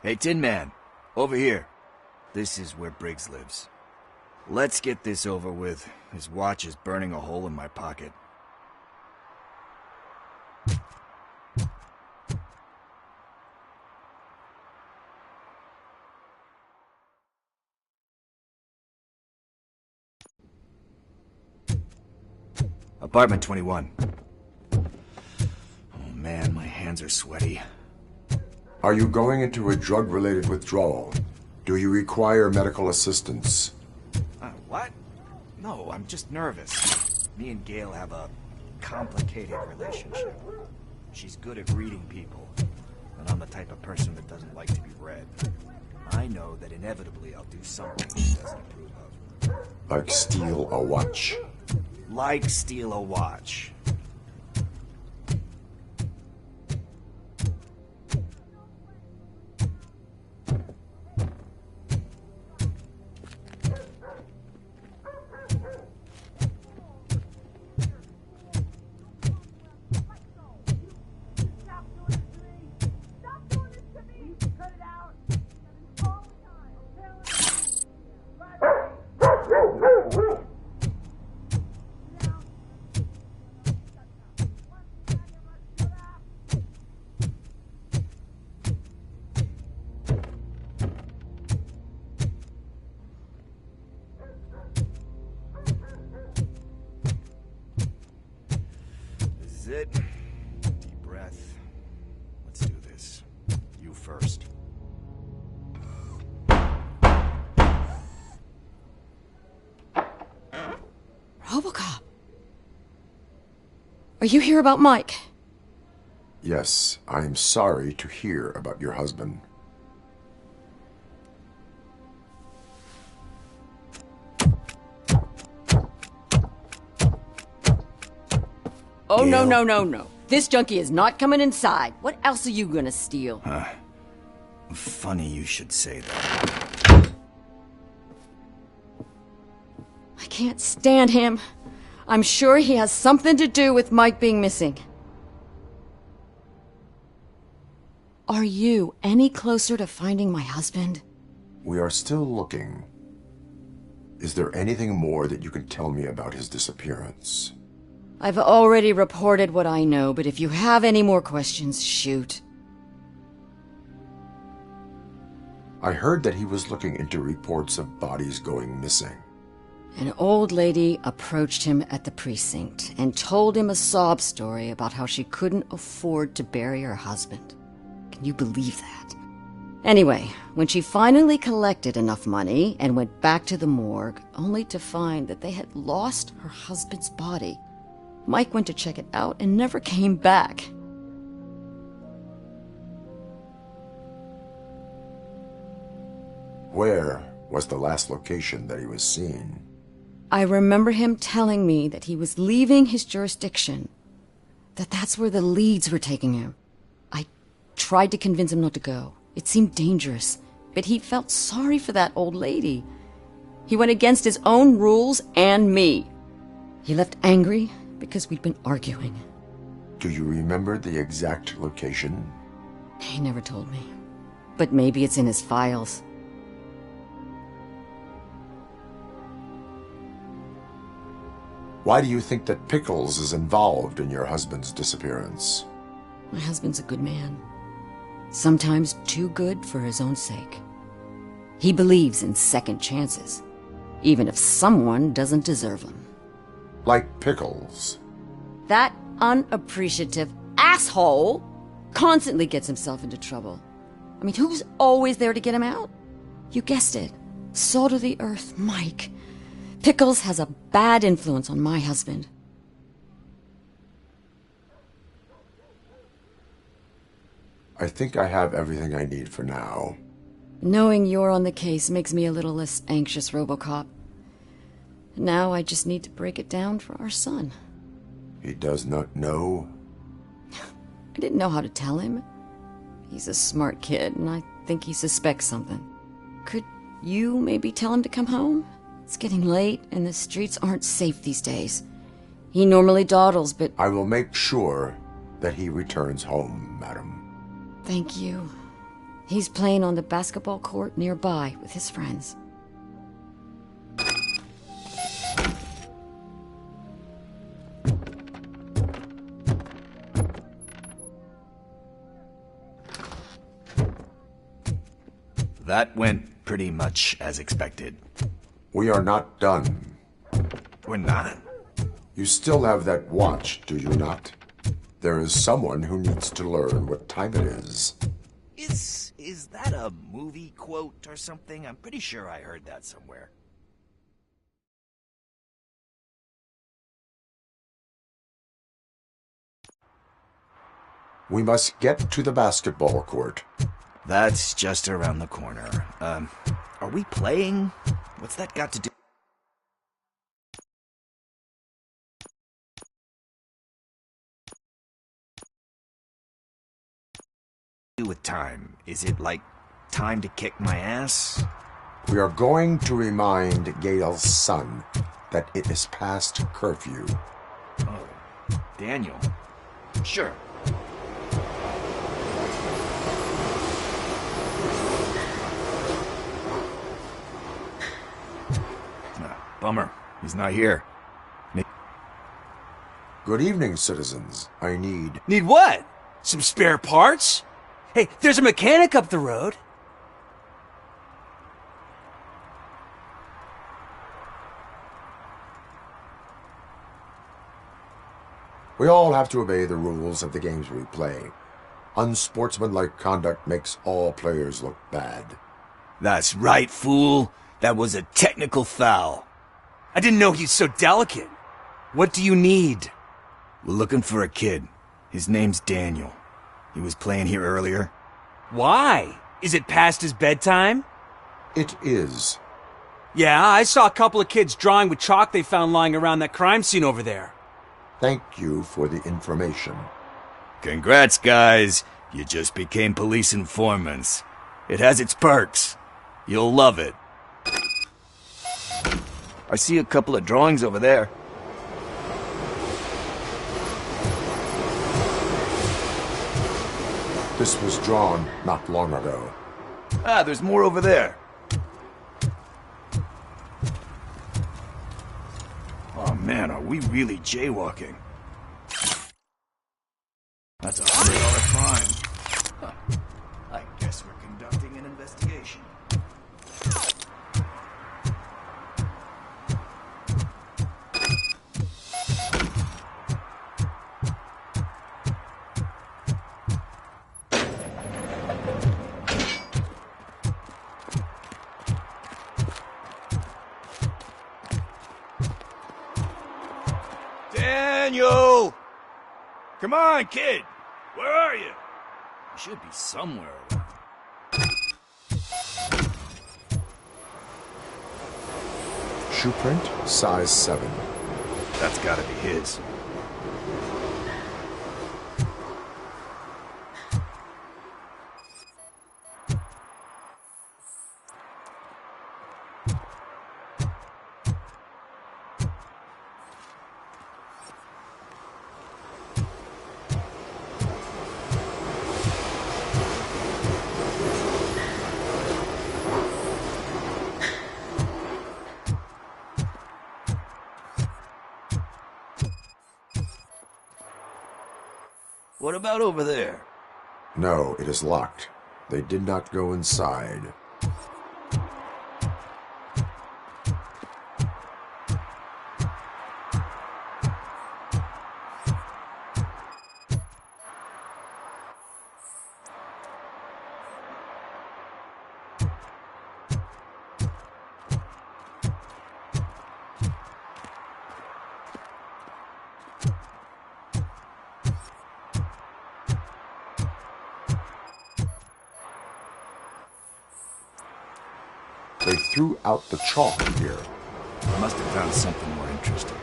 Hey, Tin Man. Over here. This is where Briggs lives. Let's get this over with. His watch is burning a hole in my pocket. Apartment 21. Oh man, my hands are sweaty. Are you going into a drug-related withdrawal? Do you require medical assistance? What? No, I'm just nervous. Me and Gail have a complicated relationship. She's good at reading people, and I'm the type of person that doesn't like to be read. I know that inevitably I'll do something she doesn't approve of. Like steal a watch? Like steal a watch. This is it. Deep breath. Let's do this. You first. Robocop. Are you here about Mike? Yes, I'm sorry to hear about your husband. Oh, Gail. no. This junkie is not coming inside. What else are you gonna steal? Funny you should say that. I can't stand him. I'm sure he has something to do with Mike being missing. Are you any closer to finding my husband? We are still looking. Is there anything more that you can tell me about his disappearance? I've already reported what I know, but if you have any more questions, shoot. I heard that he was looking into reports of bodies going missing. An old lady approached him at the precinct and told him a sob story about how she couldn't afford to bury her husband. Can you believe that? Anyway, when she finally collected enough money and went back to the morgue, only to find that they had lost her husband's body, Mike went to check it out and never came back. Where was the last location that he was seen? I remember him telling me that he was leaving his jurisdiction, that's where the leads were taking him. I tried to convince him not to go. It seemed dangerous, but he felt sorry for that old lady. He went against his own rules and me. He left angry because we'd been arguing. Do you remember the exact location? He never told me, but maybe it's in his files. Why do you think that Pickles is involved in your husband's disappearance? My husband's a good man. Sometimes too good for his own sake. He believes in second chances, even if someone doesn't deserve them. Like Pickles. That unappreciative asshole constantly gets himself into trouble. I mean, who's always there to get him out? You guessed it. Salt of the earth, Mike. Pickles has a bad influence on my husband. I think I have everything I need for now. Knowing you're on the case makes me a little less anxious, Robocop. Now I just need to break it down for our son. He does not know? I didn't know how to tell him. He's a smart kid, and I think he suspects something. Could you maybe tell him to come home? It's getting late, and the streets aren't safe these days. He normally dawdles, but... I will make sure that he returns home, madam. Thank you. He's playing on the basketball court nearby with his friends. That went pretty much as expected. We are not done. We're not. You still have that watch, do you not? There is someone who needs to learn what time it is. Is that a movie quote or something? I'm pretty sure I heard that somewhere. We must get to the basketball court. That's just around the corner. Are we playing? What's that got to do with time? Is it like time to kick my ass? We are going to remind Gail's son that it is past curfew. Oh, Daniel. Sure. Bummer. He's not here. Good evening, citizens. I need... Need what? Some spare parts? Hey, there's a mechanic up the road. We all have to obey the rules of the games we play. Unsportsmanlike conduct makes all players look bad. That's right, fool. That was a technical foul. I didn't know he's so delicate. What do you need? We're looking for a kid. His name's Daniel. He was playing here earlier. Why? Is it past his bedtime? It is. Yeah, I saw a couple of kids drawing with chalk they found lying around that crime scene over there. Thank you for the information. Congrats, guys. You just became police informants. It has its perks. You'll love it. I see a couple of drawings over there. This was drawn not long ago. Ah, there's more over there. Oh man, are we really jaywalking? That's a $100 fine. Huh. I guess we're conducting an investigation. Daniel! Come on, kid! Where are you? You should be somewhere around. Shoe print, size 7. That's gotta be his. What about over there? No, it is locked. They did not go inside. They threw out the chalk here. Must have found something more interesting.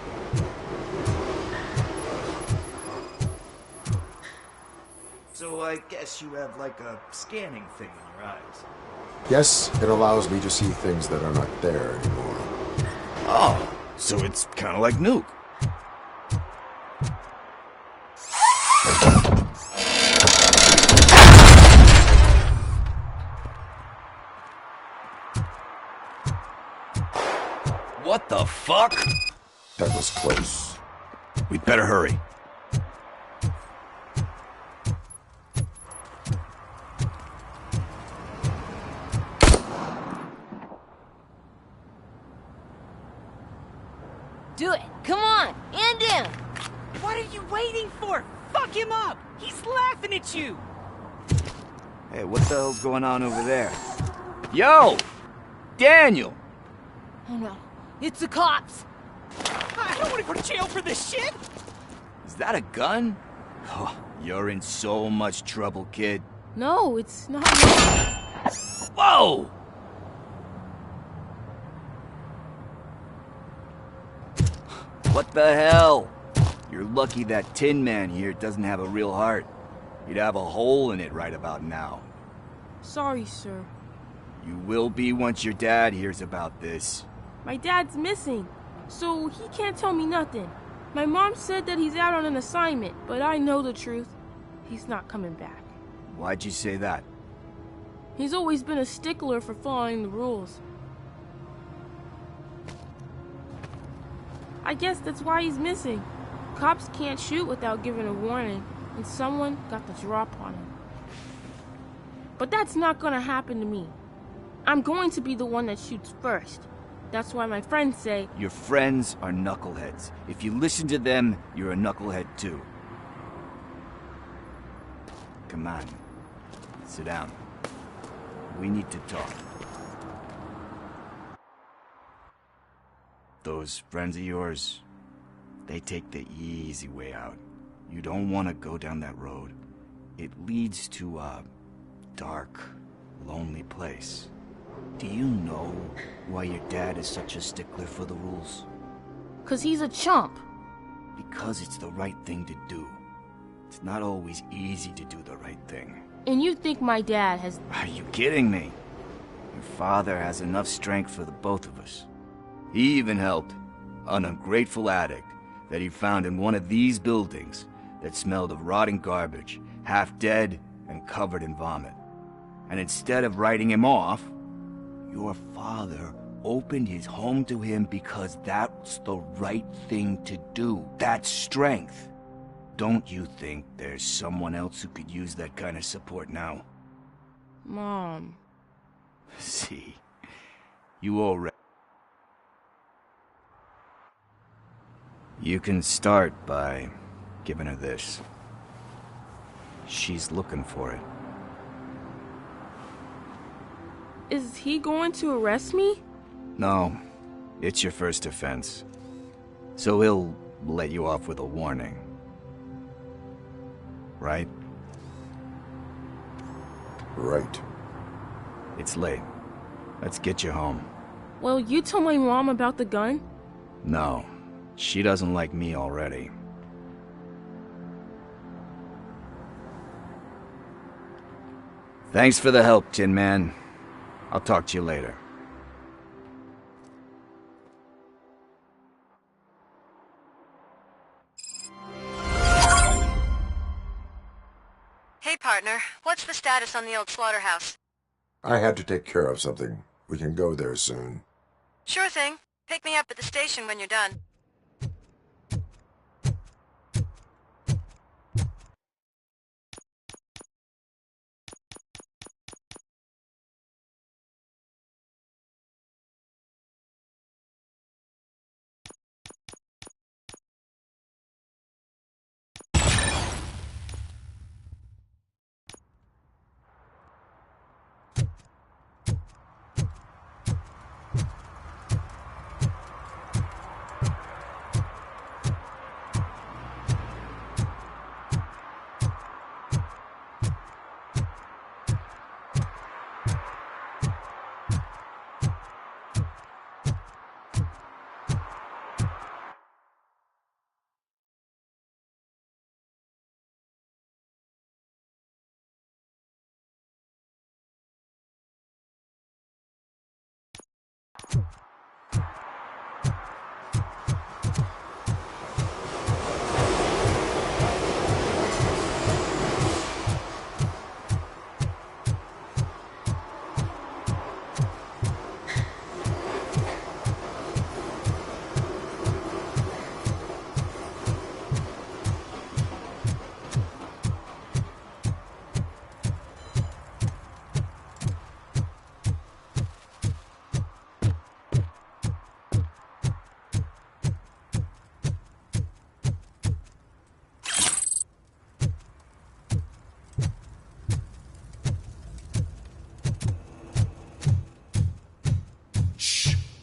So I guess you have like a scanning thing in your eyes. Yes, it allows me to see things that are not there anymore. Oh, so it's kind of like Nuke. What the fuck? That was close. We'd better hurry. Do it. Come on. And in. What are you waiting for? Fuck him up! He's laughing at you! Hey, what the hell's going on over there? Yo! Daniel! Oh no. It's the cops. I don't want to go to jail for this shit! Is that a gun? Oh, you're in so much trouble, kid. No, it's not. Whoa! What the hell? You're lucky that Tin Man here doesn't have a real heart. He'd have a hole in it right about now. Sorry, sir. You will be once your dad hears about this. My dad's missing, so he can't tell me nothing. My mom said that he's out on an assignment, but I know the truth. He's not coming back. Why'd you say that? He's always been a stickler for following the rules. I guess that's why he's missing. Cops can't shoot without giving a warning, and someone got the drop on him. But that's not gonna happen to me. I'm going to be the one that shoots first. That's why my friends say... Your friends are knuckleheads. If you listen to them, you're a knucklehead too. Come on. Sit down. We need to talk. Those friends of yours, they take the easy way out. You don't want to go down that road. It leads to a dark, lonely place. Do you know why your dad is such a stickler for the rules? 'Cause he's a chump. Because it's the right thing to do. It's not always easy to do the right thing. And you think my dad has... Are you kidding me? Your father has enough strength for the both of us. He even helped an ungrateful addict that he found in one of these buildings that smelled of rotting garbage, half dead and covered in vomit. And instead of writing him off, your father opened his home to him because that's the right thing to do. That's strength. Don't you think there's someone else who could use that kind of support now? Mom. See, you already... You can start by giving her this. She's looking for it. Is he going to arrest me? No, it's your first offense. So he'll let you off with a warning. Right? Right. It's late. Let's get you home. Well, you told my mom about the gun? No, she doesn't like me already. Thanks for the help, Tin Man. I'll talk to you later. Hey, partner. What's the status on the old slaughterhouse? I had to take care of something. We can go there soon. Sure thing. Pick me up at the station when you're done.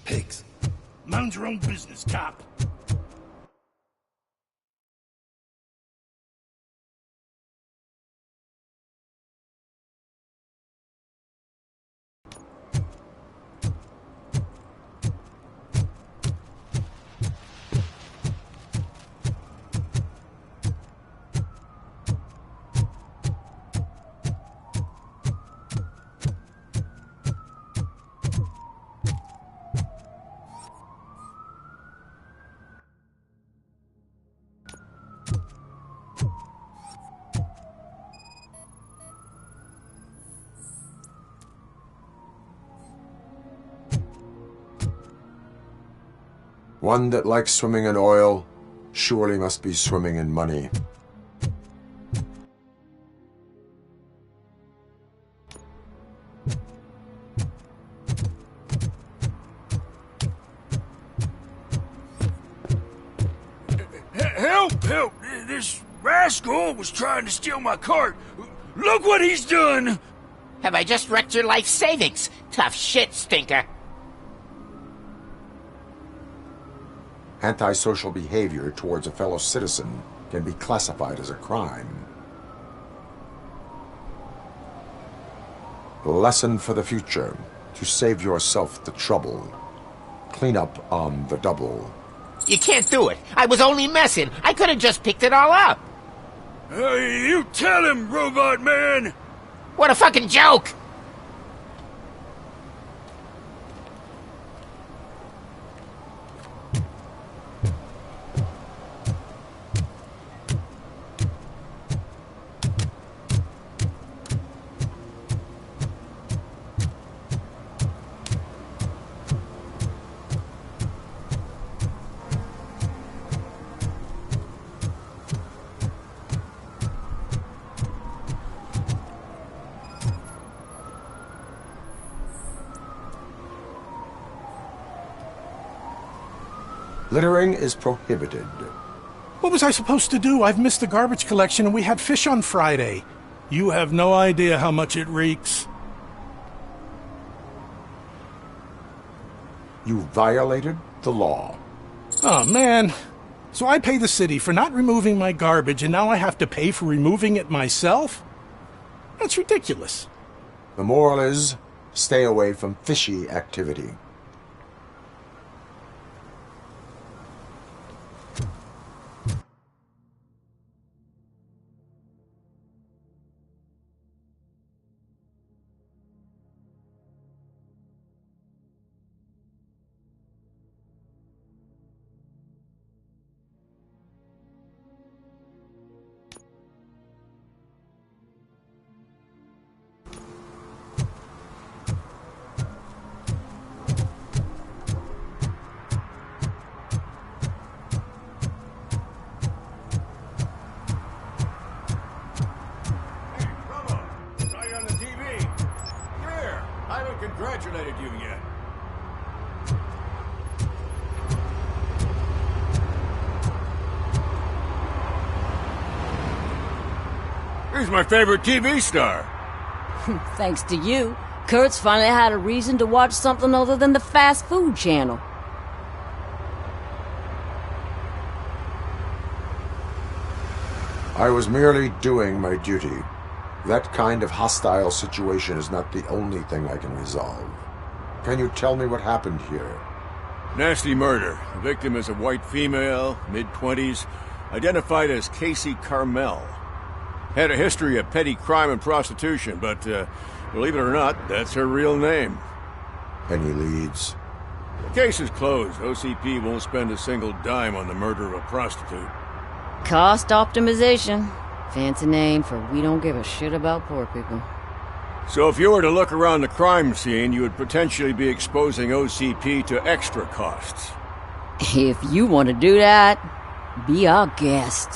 Pigs. Mind your own business, cop. One that likes swimming in oil surely must be swimming in money. Help! Help! This rascal was trying to steal my cart. Look what he's done! Have I just wrecked your life savings? Tough shit, stinker. Antisocial behavior towards a fellow citizen can be classified as a crime. Lesson for the future: to save yourself the trouble. Clean up on the double. You can't do it. I was only messing. I could have just picked it all up. You tell him, Robot Man! What a fucking joke! Littering is prohibited. What was I supposed to do? I've missed the garbage collection and we had fish on Friday. You have no idea how much it reeks. You violated the law. Oh, man. So I pay the city for not removing my garbage and now I have to pay for removing it myself? That's ridiculous. The moral is, stay away from fishy activity. Congratulated you yet. He's my favorite TV star. Thanks to you, Kurt's finally had a reason to watch something other than the fast food channel. I was merely doing my duty. That kind of hostile situation is not the only thing I can resolve. Can you tell me what happened here? Nasty murder. The victim is a white female, mid-20s, identified as Casey Carmel. Had a history of petty crime and prostitution, but believe it or not, that's her real name. Any leads? The case is closed. OCP won't spend a single dime on the murder of a prostitute. Cost optimization. Fancy name for we don't give a shit about poor people. So if you were to look around the crime scene, you would potentially be exposing OCP to extra costs. If you want to do that, be our guest.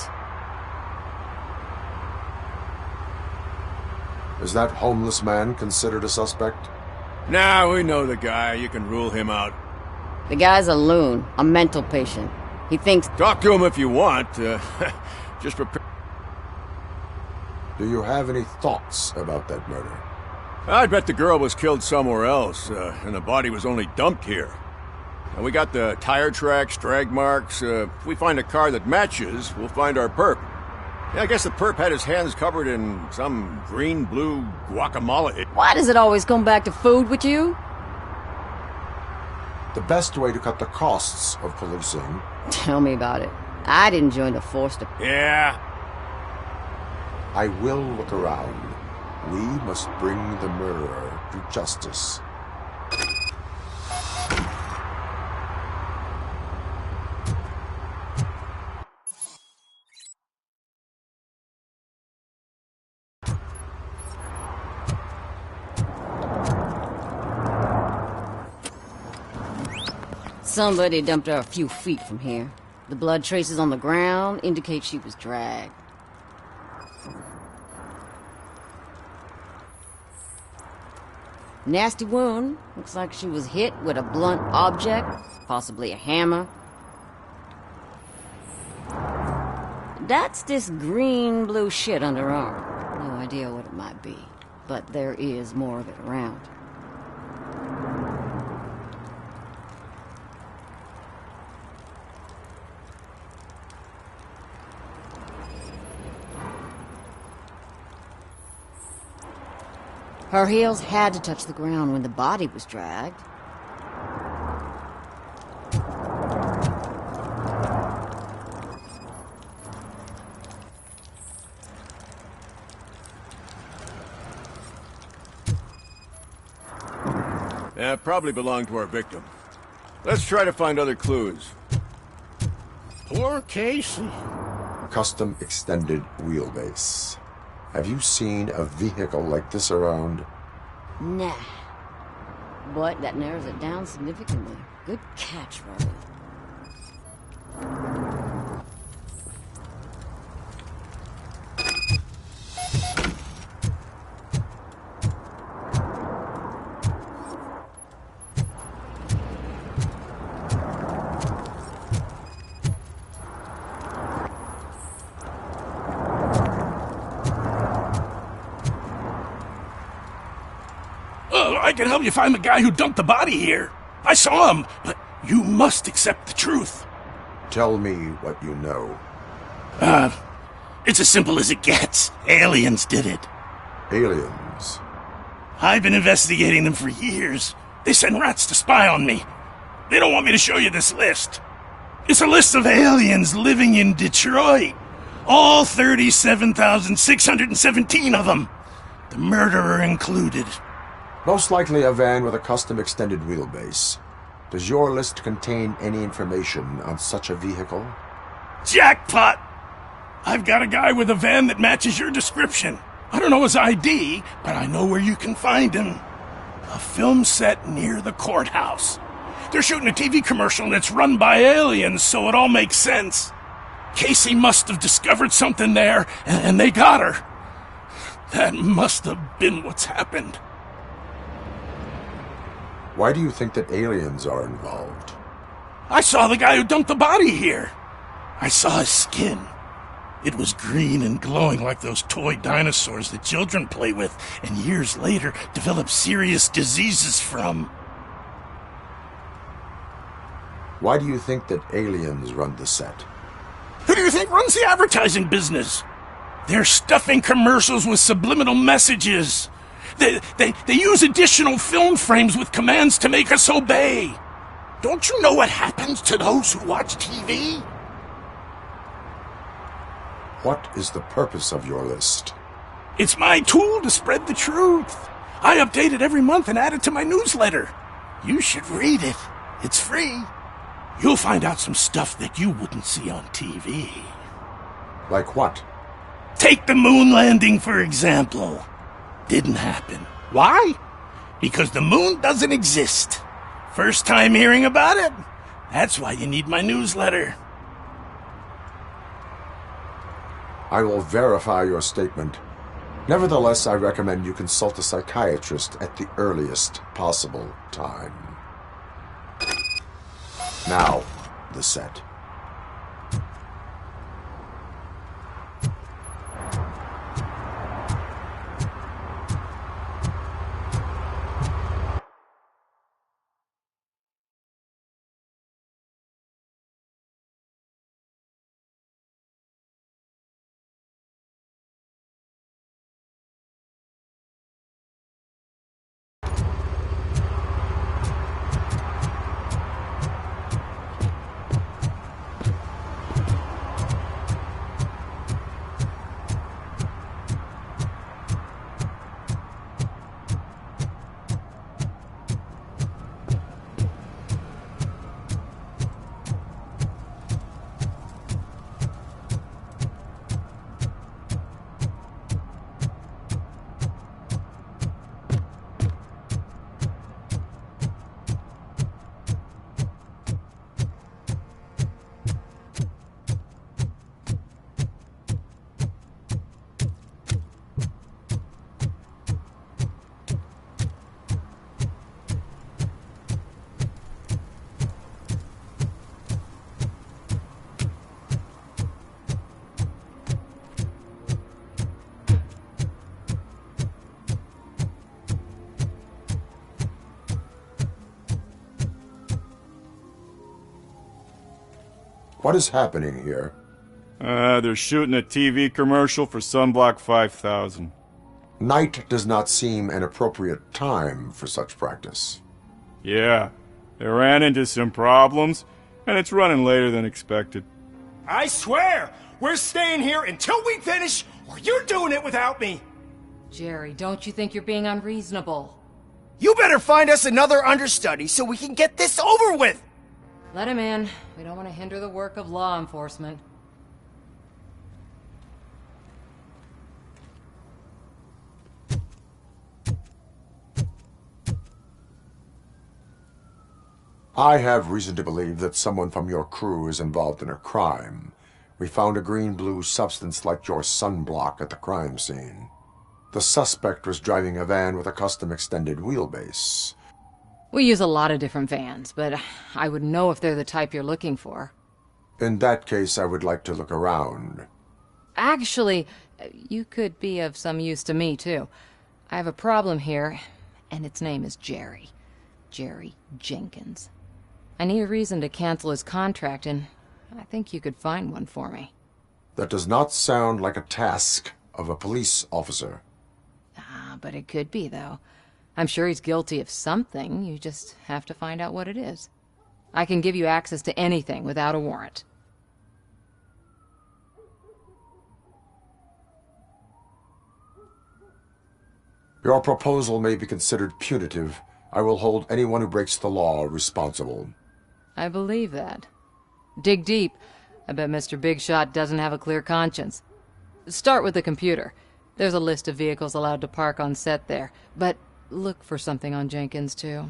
Is that homeless man considered a suspect? Nah, we know the guy. You can rule him out. The guy's a loon, a mental patient. He thinks... Talk to him if you want. Just prepare... Do you have any thoughts about that murder? I bet the girl was killed somewhere else, and the body was only dumped here. And we got the tire tracks, drag marks. If we find a car that matches, we'll find our perp. Yeah, I guess the perp had his hands covered in some green-blue guacamole. Why does it always come back to food with you? The best way to cut the costs of policing. Tell me about it. I didn't join the force to... Yeah. I will look around. We must bring the murderer to justice. Somebody dumped her a few feet from here. The blood traces on the ground indicate she was dragged. Nasty wound. Looks like she was hit with a blunt object, possibly a hammer. That's this green-blue shit under her arm. No idea what it might be, but there is more of it around. Her heels had to touch the ground when the body was dragged. Yeah, probably belonged to our victim. Let's try to find other clues. Poor Casey. Custom extended wheelbase. Have you seen a vehicle like this around? Nah. But that narrows it down significantly. Good catch, Robert. I can help you find the guy who dumped the body here. I saw him, but you must accept the truth. Tell me what you know. It's as simple as it gets. Aliens did it. Aliens? I've been investigating them for years. They send rats to spy on me. They don't want me to show you this list. It's a list of aliens living in Detroit. All 37,617 of them. The murderer included. Most likely a van with a custom extended wheelbase. Does your list contain any information on such a vehicle? Jackpot! I've got a guy with a van that matches your description. I don't know his ID, but I know where you can find him. A film set near the courthouse. They're shooting a TV commercial and it's run by aliens, so it all makes sense. Casey must have discovered something there, and they got her. That must have been what's happened. Why do you think that aliens are involved? I saw the guy who dumped the body here. I saw his skin. It was green and glowing like those toy dinosaurs that children play with and years later develop serious diseases from. Why do you think that aliens run the set? Who do you think runs the advertising business? They're stuffing commercials with subliminal messages. They use additional film frames with commands to make us obey. Don't you know what happens to those who watch TV? What is the purpose of your list? It's my tool to spread the truth. I update it every month and add it to my newsletter. You should read it. It's free. You'll find out some stuff that you wouldn't see on TV. Like what? Take the moon landing, for example. Didn't happen. Why? Because the moon doesn't exist. First time hearing about it? That's why you need my newsletter. I will verify your statement. Nevertheless, I recommend you consult a psychiatrist at the earliest possible time. Now, the set. What is happening here? They're shooting a TV commercial for Sunblock 5000. Night does not seem an appropriate time for such practice. Yeah, they ran into some problems, and it's running later than expected. I swear, we're staying here until we finish, or you're doing it without me! Jerry, don't you think you're being unreasonable? You better find us another understudy so we can get this over with! Let him in. We don't want to hinder the work of law enforcement. I have reason to believe that someone from your crew is involved in a crime. We found a green-blue substance like your sunblock at the crime scene. The suspect was driving a van with a custom extended wheelbase. We use a lot of different vans, but I wouldn't know if they're the type you're looking for. In that case, I would like to look around. Actually, you could be of some use to me, too. I have a problem here, and its name is Jerry. Jerry Jenkins. I need a reason to cancel his contract, and I think you could find one for me. That does not sound like a task of a police officer. But it could be, though. I'm sure he's guilty of something. You just have to find out what it is. I can give you access to anything without a warrant. Your proposal may be considered punitive. I will hold anyone who breaks the law responsible. I believe that. Dig deep. I bet Mr. Big Shot doesn't have a clear conscience. Start with the computer. There's a list of vehicles allowed to park on set there, but look for something on Jenkins, too.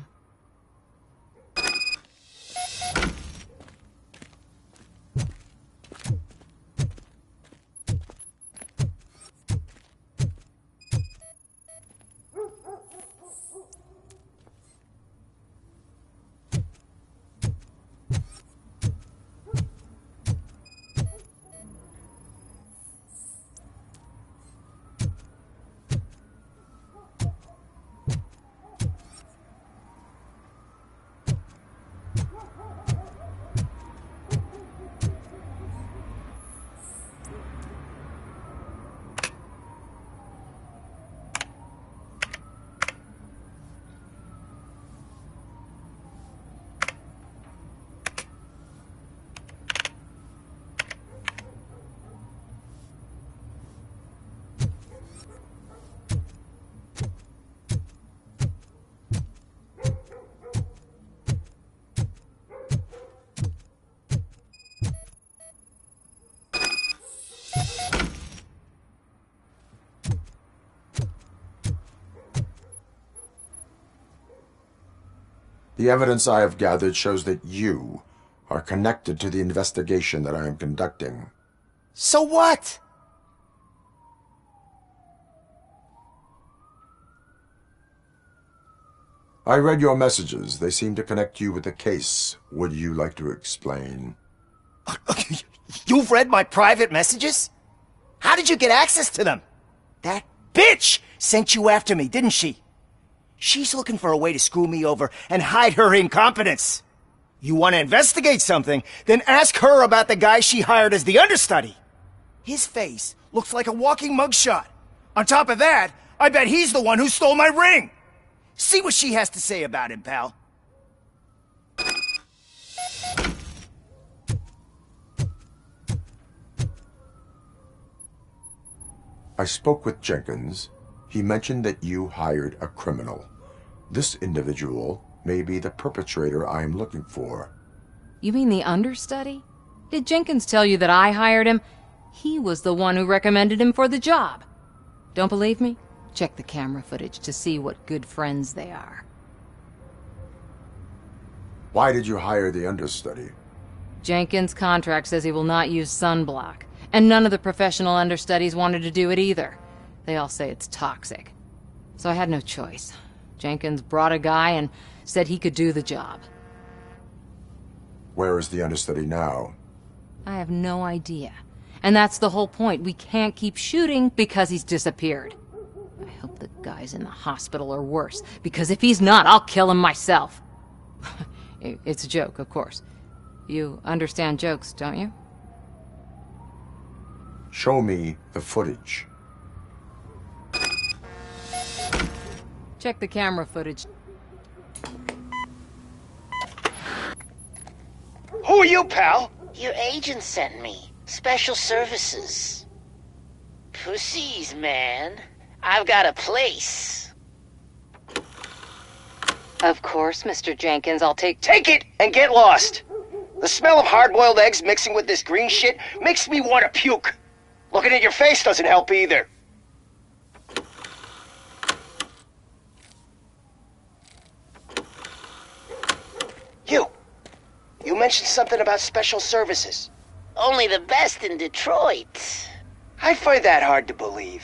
The evidence I have gathered shows that you are connected to the investigation that I am conducting. So what? I read your messages. They seem to connect you with the case. Would you like to explain? You've read my private messages? How did you get access to them? That bitch sent you after me, didn't she? She's looking for a way to screw me over and hide her incompetence. You want to investigate something, then ask her about the guy she hired as the understudy. His face looks like a walking mugshot. On top of that, I bet he's the one who stole my ring. See what she has to say about him, pal. I spoke with Jenkins. He mentioned that you hired a criminal. This individual may be the perpetrator I am looking for. You mean the understudy? Did Jenkins tell you that I hired him? He was the one who recommended him for the job. Don't believe me? Check the camera footage to see what good friends they are. Why did you hire the understudy? Jenkins' contract says he will not use sunblock, and none of the professional understudies wanted to do it either. They all say it's toxic. So I had no choice. Jenkins brought a guy and said he could do the job. Where is the understudy now? I have no idea. And that's the whole point. We can't keep shooting because he's disappeared. I hope the guy's in the hospital or worse, because if he's not, I'll kill him myself. It's a joke, of course. You understand jokes, don't you? Show me the footage. Check the camera footage. Who are you, pal? Your agent sent me. Special services. Pussies, man. I've got a place. Of course, Mr. Jenkins, I'll take... Take it and get lost. The smell of hard-boiled eggs mixing with this green shit makes me want to puke. Looking at your face doesn't help either. You mentioned something about special services. Only the best in Detroit. I find that hard to believe.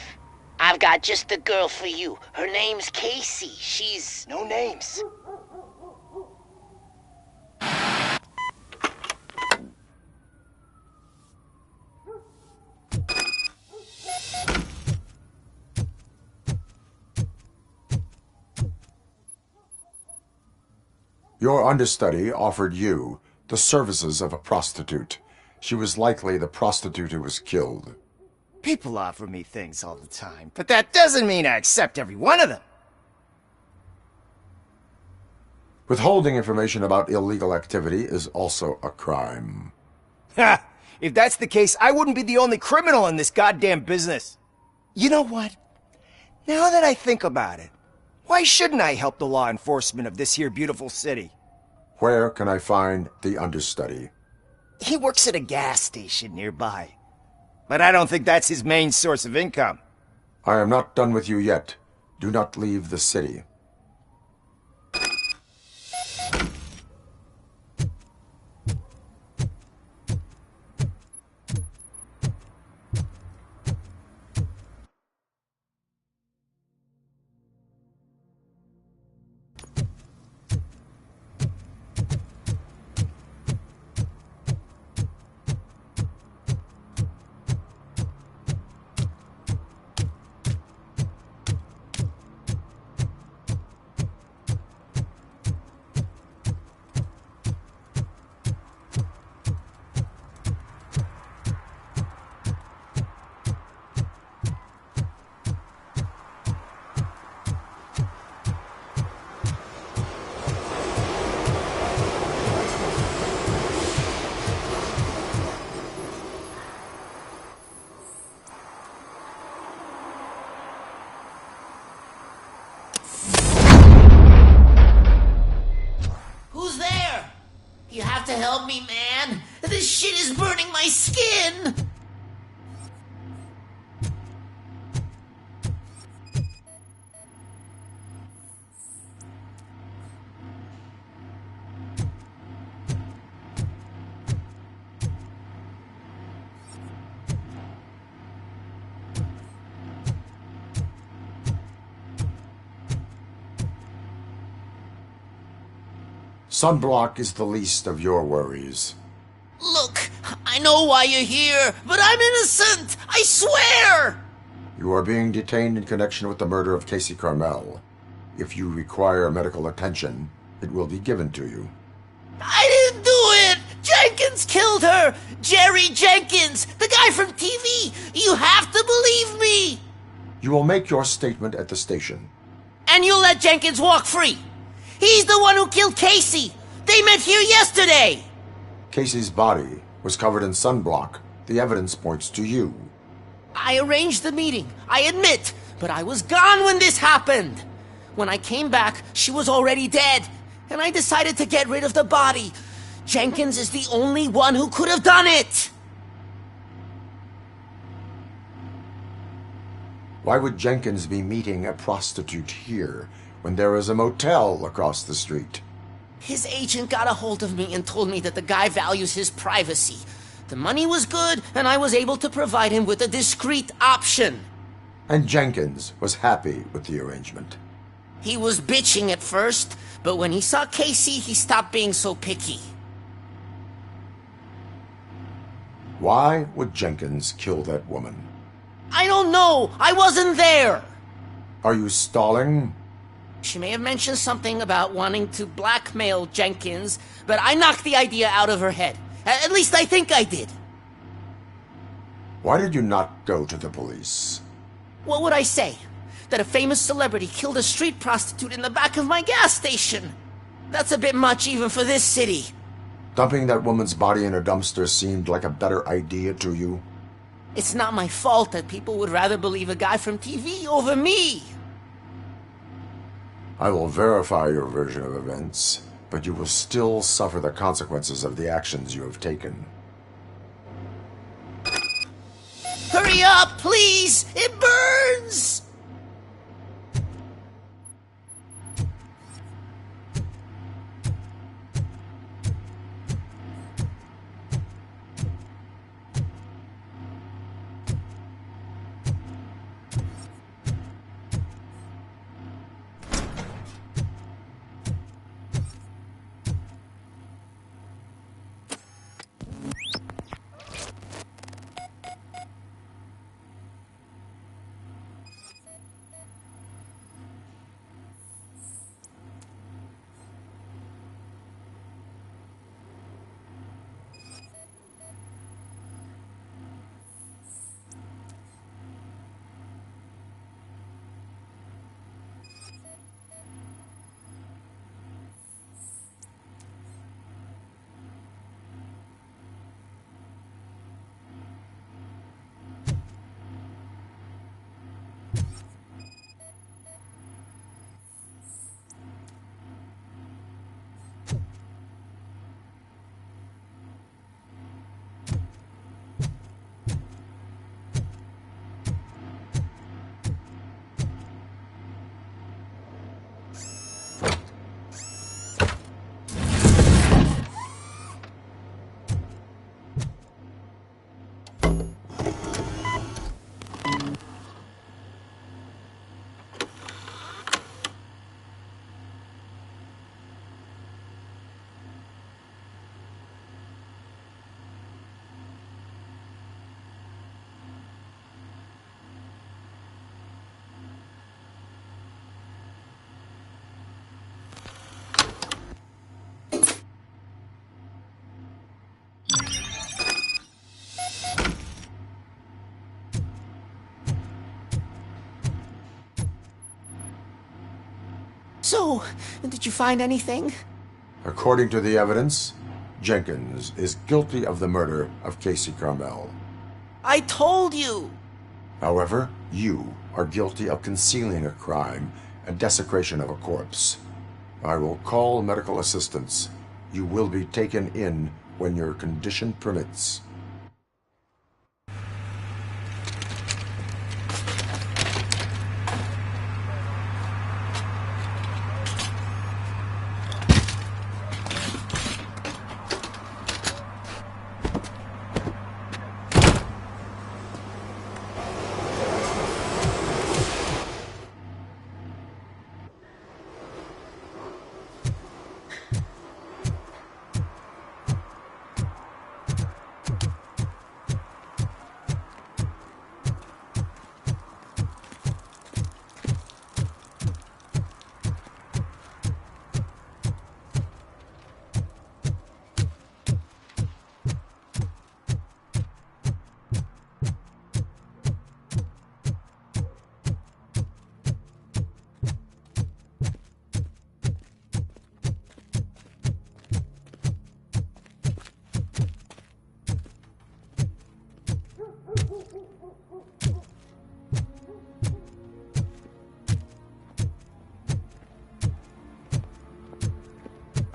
I've got just the girl for you. Her name's Casey. She's... No names. Your understudy offered you the services of a prostitute. She was likely the prostitute who was killed. People offer me things all the time, but that doesn't mean I accept every one of them. Withholding information about illegal activity is also a crime. Ha! If that's the case, I wouldn't be the only criminal in this goddamn business. You know what? Now that I think about it, why shouldn't I help the law enforcement of this here beautiful city? Where can I find the understudy? He works at a gas station nearby. But I don't think that's his main source of income. I am not done with you yet. Do not leave the city. You have to help me, man. This shit is burning my skin. Sunblock is the least of your worries. Look, I know why you're here, but I'm innocent! I swear! You are being detained in connection with the murder of Casey Carmel. If you require medical attention, it will be given to you. I didn't do it! Jenkins killed her! Jerry Jenkins! The guy from TV! You have to believe me! You will make your statement at the station. And you'll let Jenkins walk free! He's the one who killed Casey! They met here yesterday! Casey's body was covered in sunblock. The evidence points to you. I arranged the meeting, I admit, but I was gone when this happened. When I came back, she was already dead, and I decided to get rid of the body. Jenkins is the only one who could have done it! Why would Jenkins be meeting a prostitute here when there is a motel across the street? His agent got a hold of me and told me that the guy values his privacy. The money was good, and I was able to provide him with a discreet option. And Jenkins was happy with the arrangement. He was bitching at first, but when he saw Casey, he stopped being so picky. Why would Jenkins kill that woman? I don't know! I wasn't there! Are you stalling? She may have mentioned something about wanting to blackmail Jenkins, but I knocked the idea out of her head. At least I think I did. Why did you not go to the police? What would I say? That a famous celebrity killed a street prostitute in the back of my gas station? That's a bit much even for this city. Dumping that woman's body in a dumpster seemed like a better idea to you? It's not my fault that people would rather believe a guy from TV over me. I will verify your version of events, but you will still suffer the consequences of the actions you have taken. Hurry up, please! It burns! So, did you find anything? According to the evidence, Jenkins is guilty of the murder of Casey Carmel. I told you! However, you are guilty of concealing a crime and desecration of a corpse. I will call medical assistance. You will be taken in when your condition permits.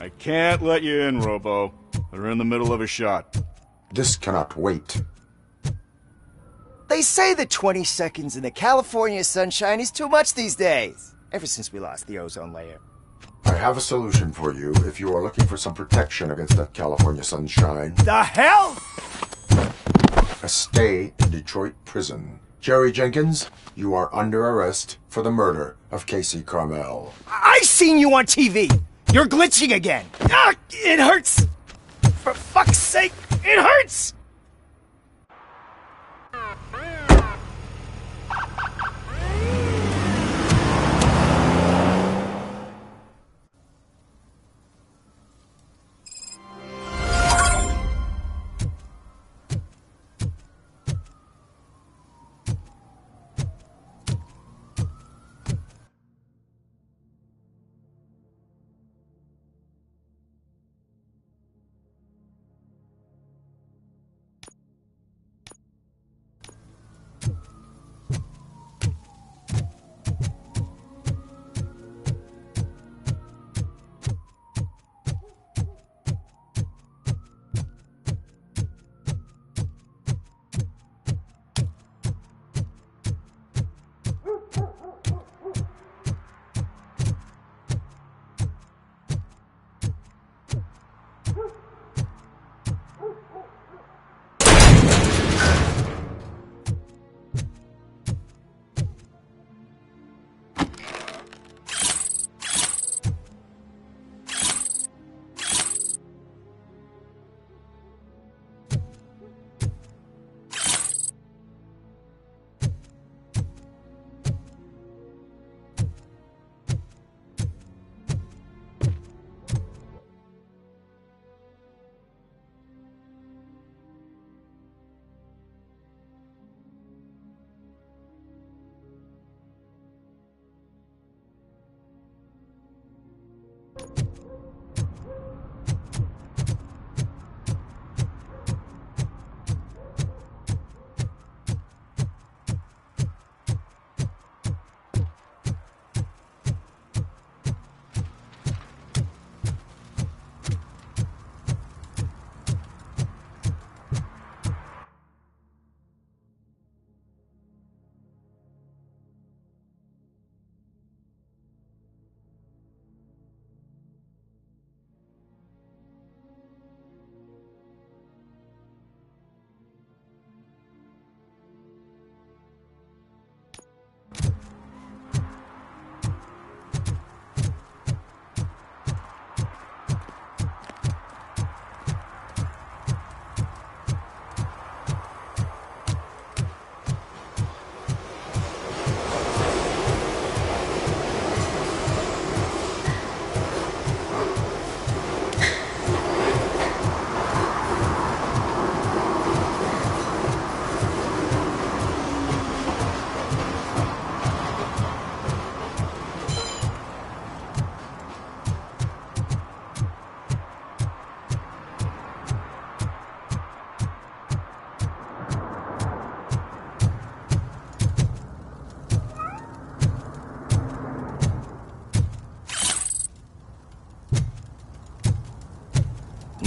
I can't let you in, Robo. They're in the middle of a shot. This cannot wait. They say the 20 seconds in the California sunshine is too much these days. Ever since we lost the ozone layer. I have a solution for you if you are looking for some protection against that California sunshine. The hell? A stay in Detroit prison. Jerry Jenkins, you are under arrest for the murder of Casey Carmel. I seen you on TV. You're glitching again. Ah, it hurts. For fuck's sake, it hurts.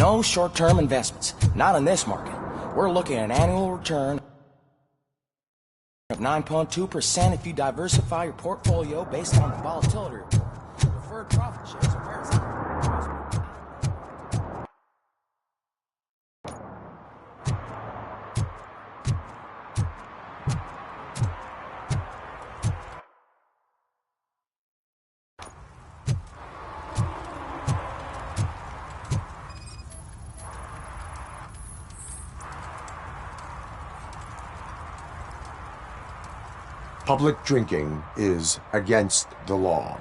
No short-term investments. Not in this market. We're looking at an annual return of 9.2% if you diversify your portfolio based on the volatility report. Preferred profit shares are where it's at. Public drinking is against the law.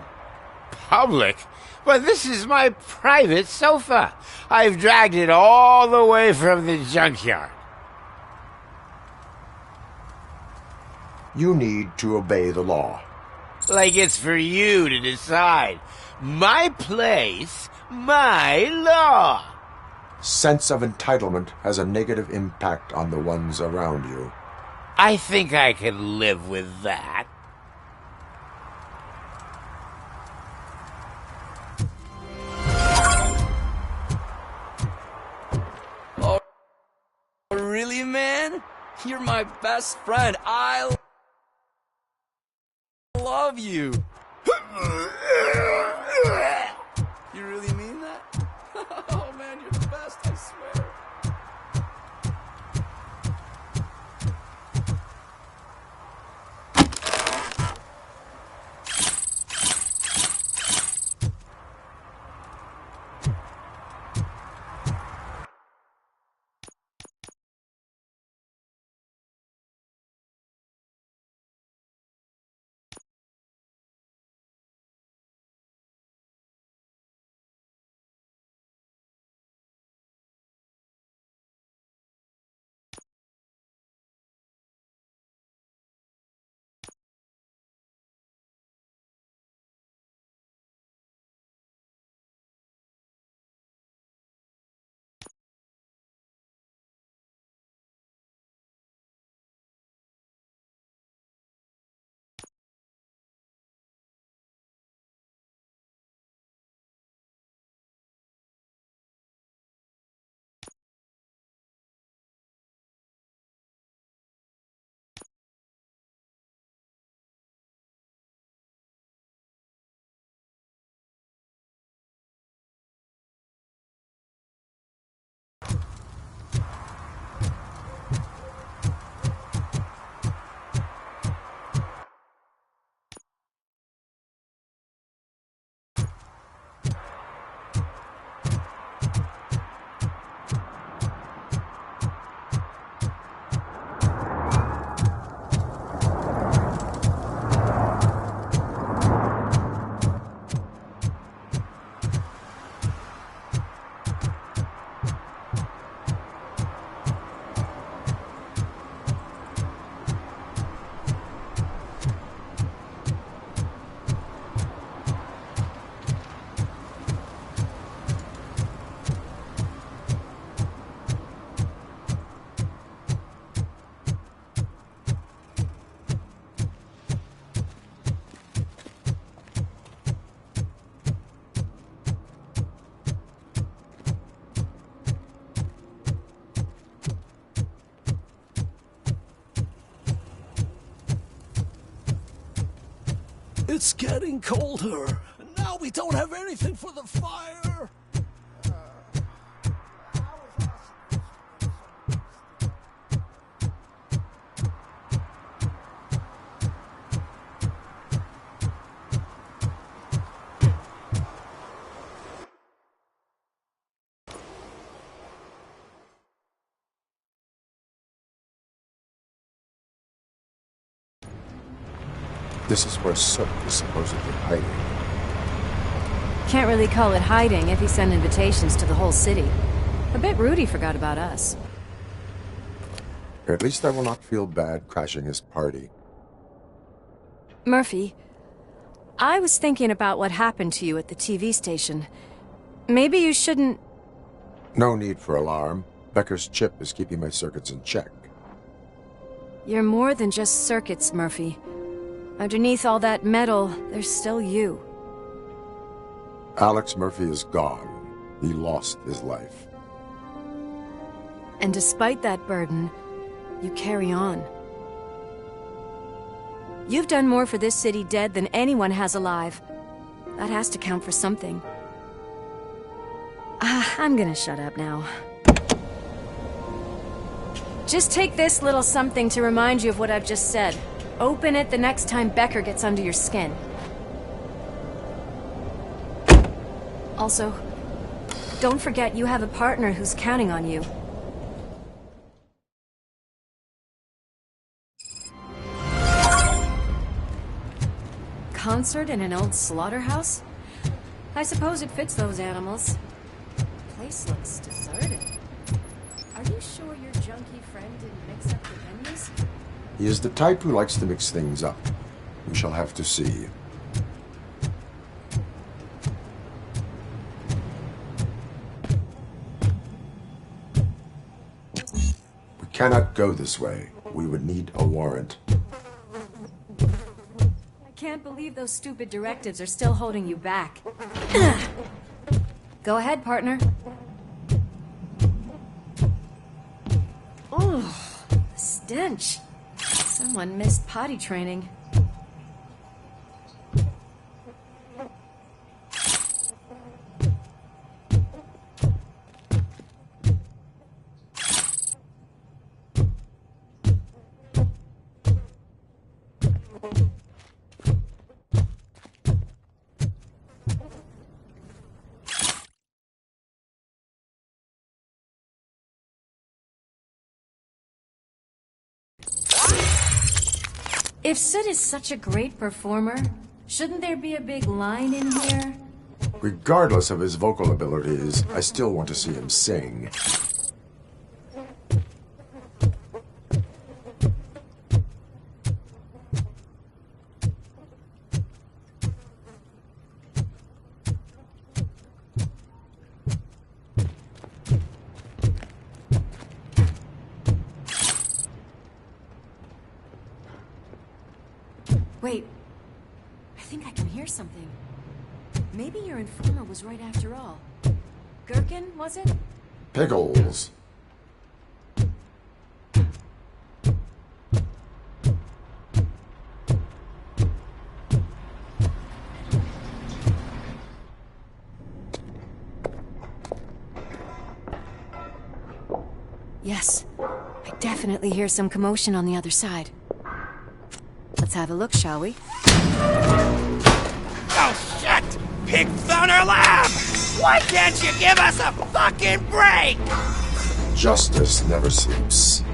Public? But this is my private sofa. I've dragged it all the way from the junkyard. You need to obey the law. Like it's for you to decide. My place, my law. Sense of entitlement has a negative impact on the ones around you. I think I can live with that. Oh, really, man? You're my best friend. I love you. You really mean that? Oh, man, you're the best, I swear. It's getting colder, and now we don't have anything for the fire. This is where Sook is supposedly hiding. Can't really call it hiding if he sent invitations to the whole city. A bit rude he forgot about us. At least I will not feel bad crashing his party. Murphy, I was thinking about what happened to you at the TV station. Maybe you shouldn't... No need for alarm. Becker's chip is keeping my circuits in check. You're more than just circuits, Murphy. Underneath all that metal, there's still you. Alex Murphy is gone. He lost his life. And despite that burden, you carry on. You've done more for this city dead than anyone has alive. That has to count for something. I'm gonna shut up now. Just take this little something to remind you of what I've just said. Open it the next time Becker gets under your skin. Also, don't forget you have a partner who's counting on you. Concert in an old slaughterhouse? I suppose it fits those animals. The place looks deserted. Are you sure your junkie friend didn't mix up the venues? He is the type who likes to mix things up. We shall have to see. We cannot go this way. We would need a warrant. I can't believe those stupid directives are still holding you back. Go ahead, partner. Oh, the stench. Someone missed potty training. If Sid is such a great performer, shouldn't there be a big line in here? Regardless of his vocal abilities, I still want to see him sing. Wait, I think I can hear something. Maybe your informer was right after all. Gherkin, was it? Pickles. Yes, I definitely hear some commotion on the other side. Let's have a look, shall we? Oh, shit! Pig found our lab! Why can't you give us a fucking break? Justice never sleeps.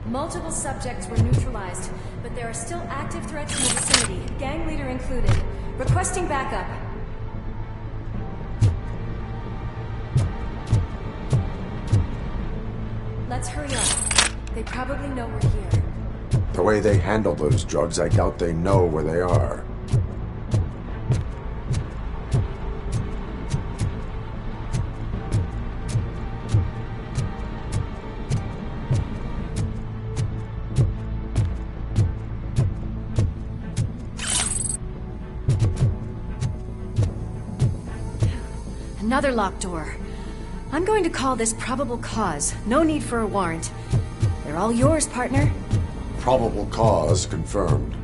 Multiple subjects were neutralized, but there are still active threats in the vicinity, gang leader included. Requesting backup. Let's hurry up. They probably know we're here. The way they handle those drugs, I doubt they know where they are. Another locked door. I'm going to call this probable cause. No need for a warrant. They're all yours, partner. Probable cause confirmed.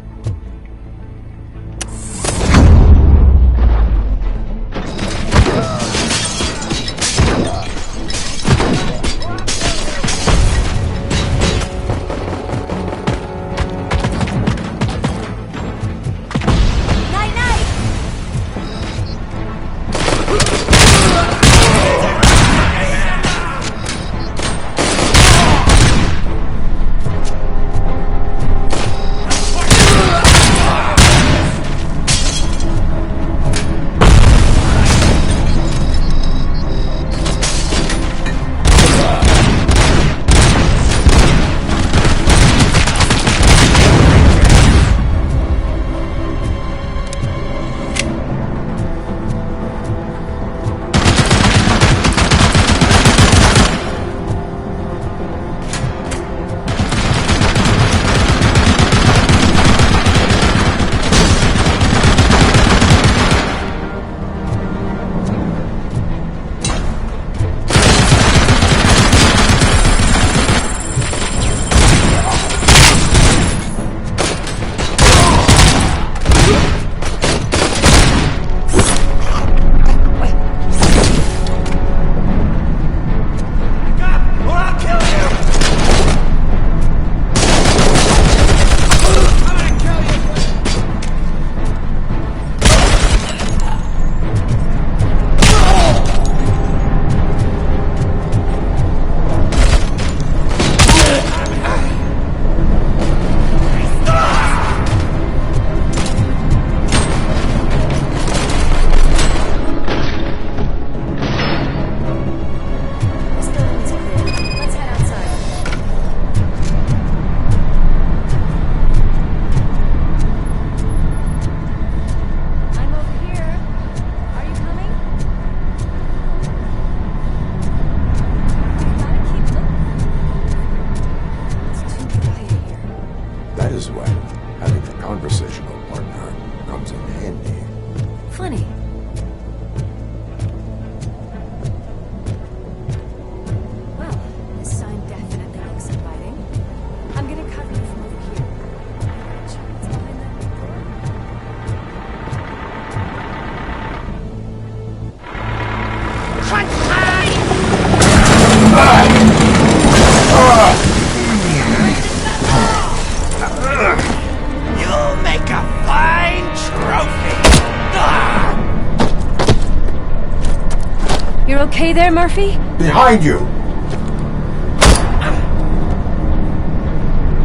okay there, Murphy? Behind you!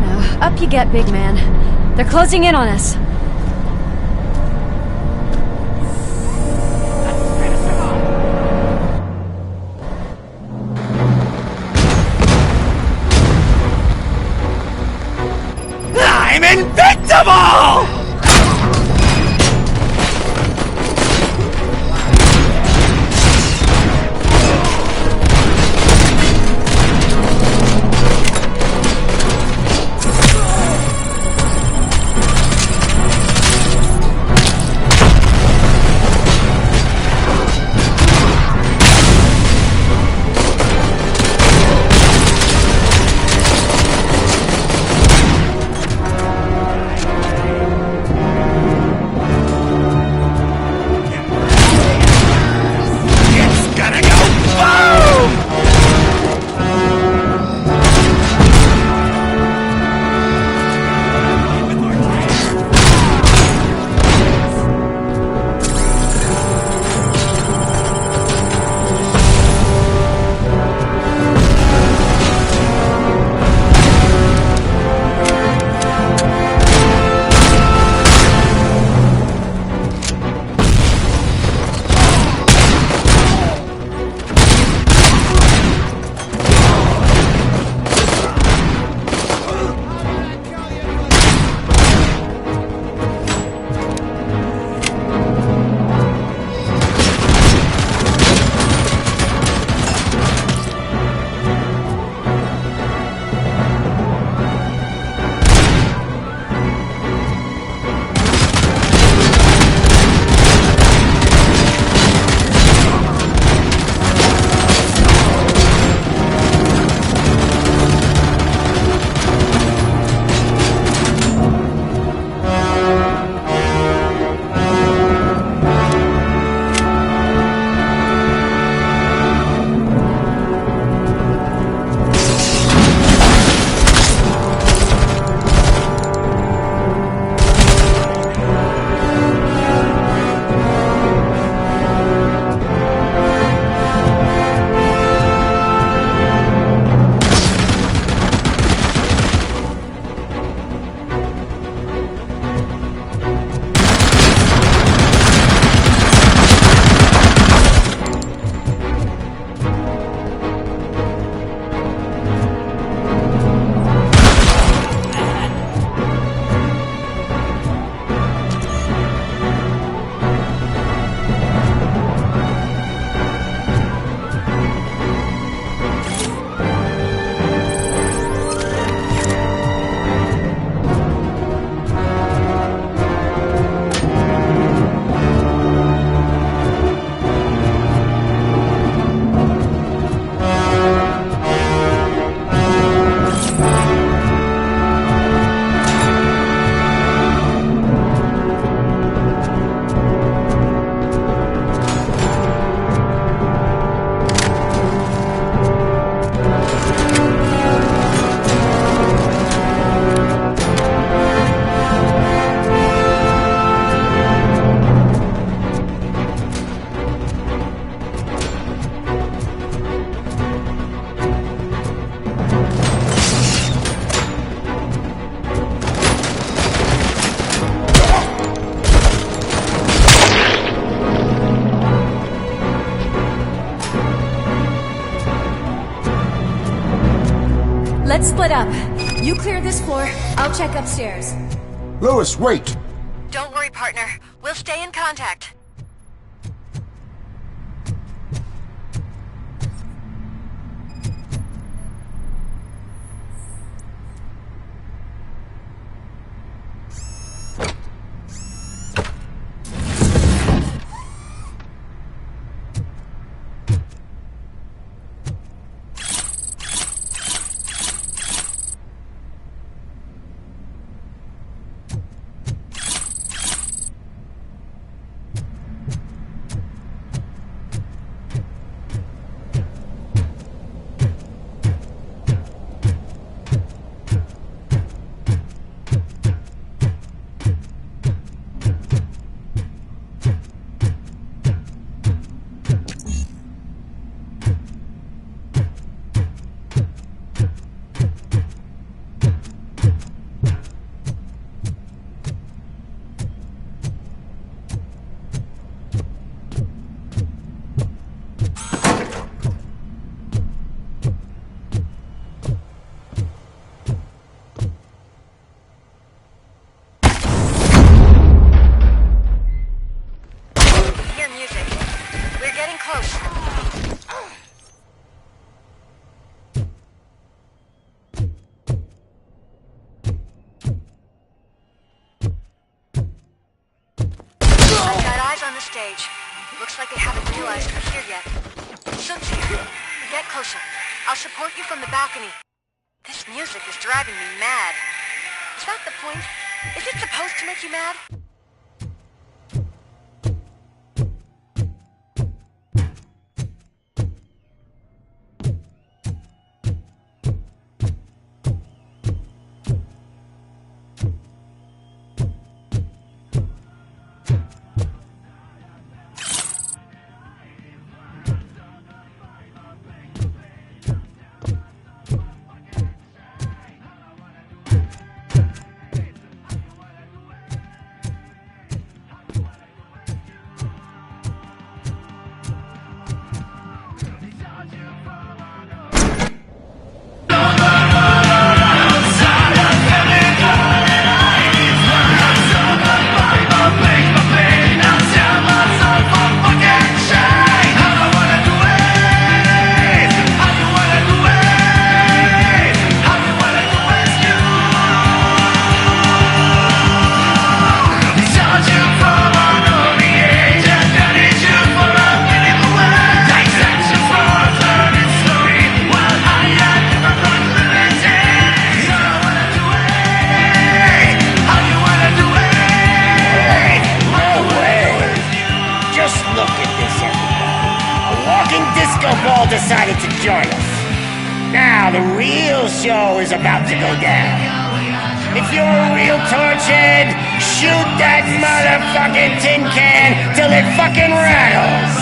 Now, up you get, big man. They're closing in on us. I'm invincible! Let's split up. You clear this floor, I'll check upstairs. Lewis, wait! Don't worry, partner. We'll stay in contact. getting close. I've got eyes on the stage. Looks like they haven't realized we're here yet. Soon's here. Get closer. I'll support you from the balcony. This music is driving me mad. Is that the point? Is it supposed to make you mad? Decided to join us. Now the real show is about to go down. If you're a real torchhead, shoot that motherfucking tin can till it fucking rattles.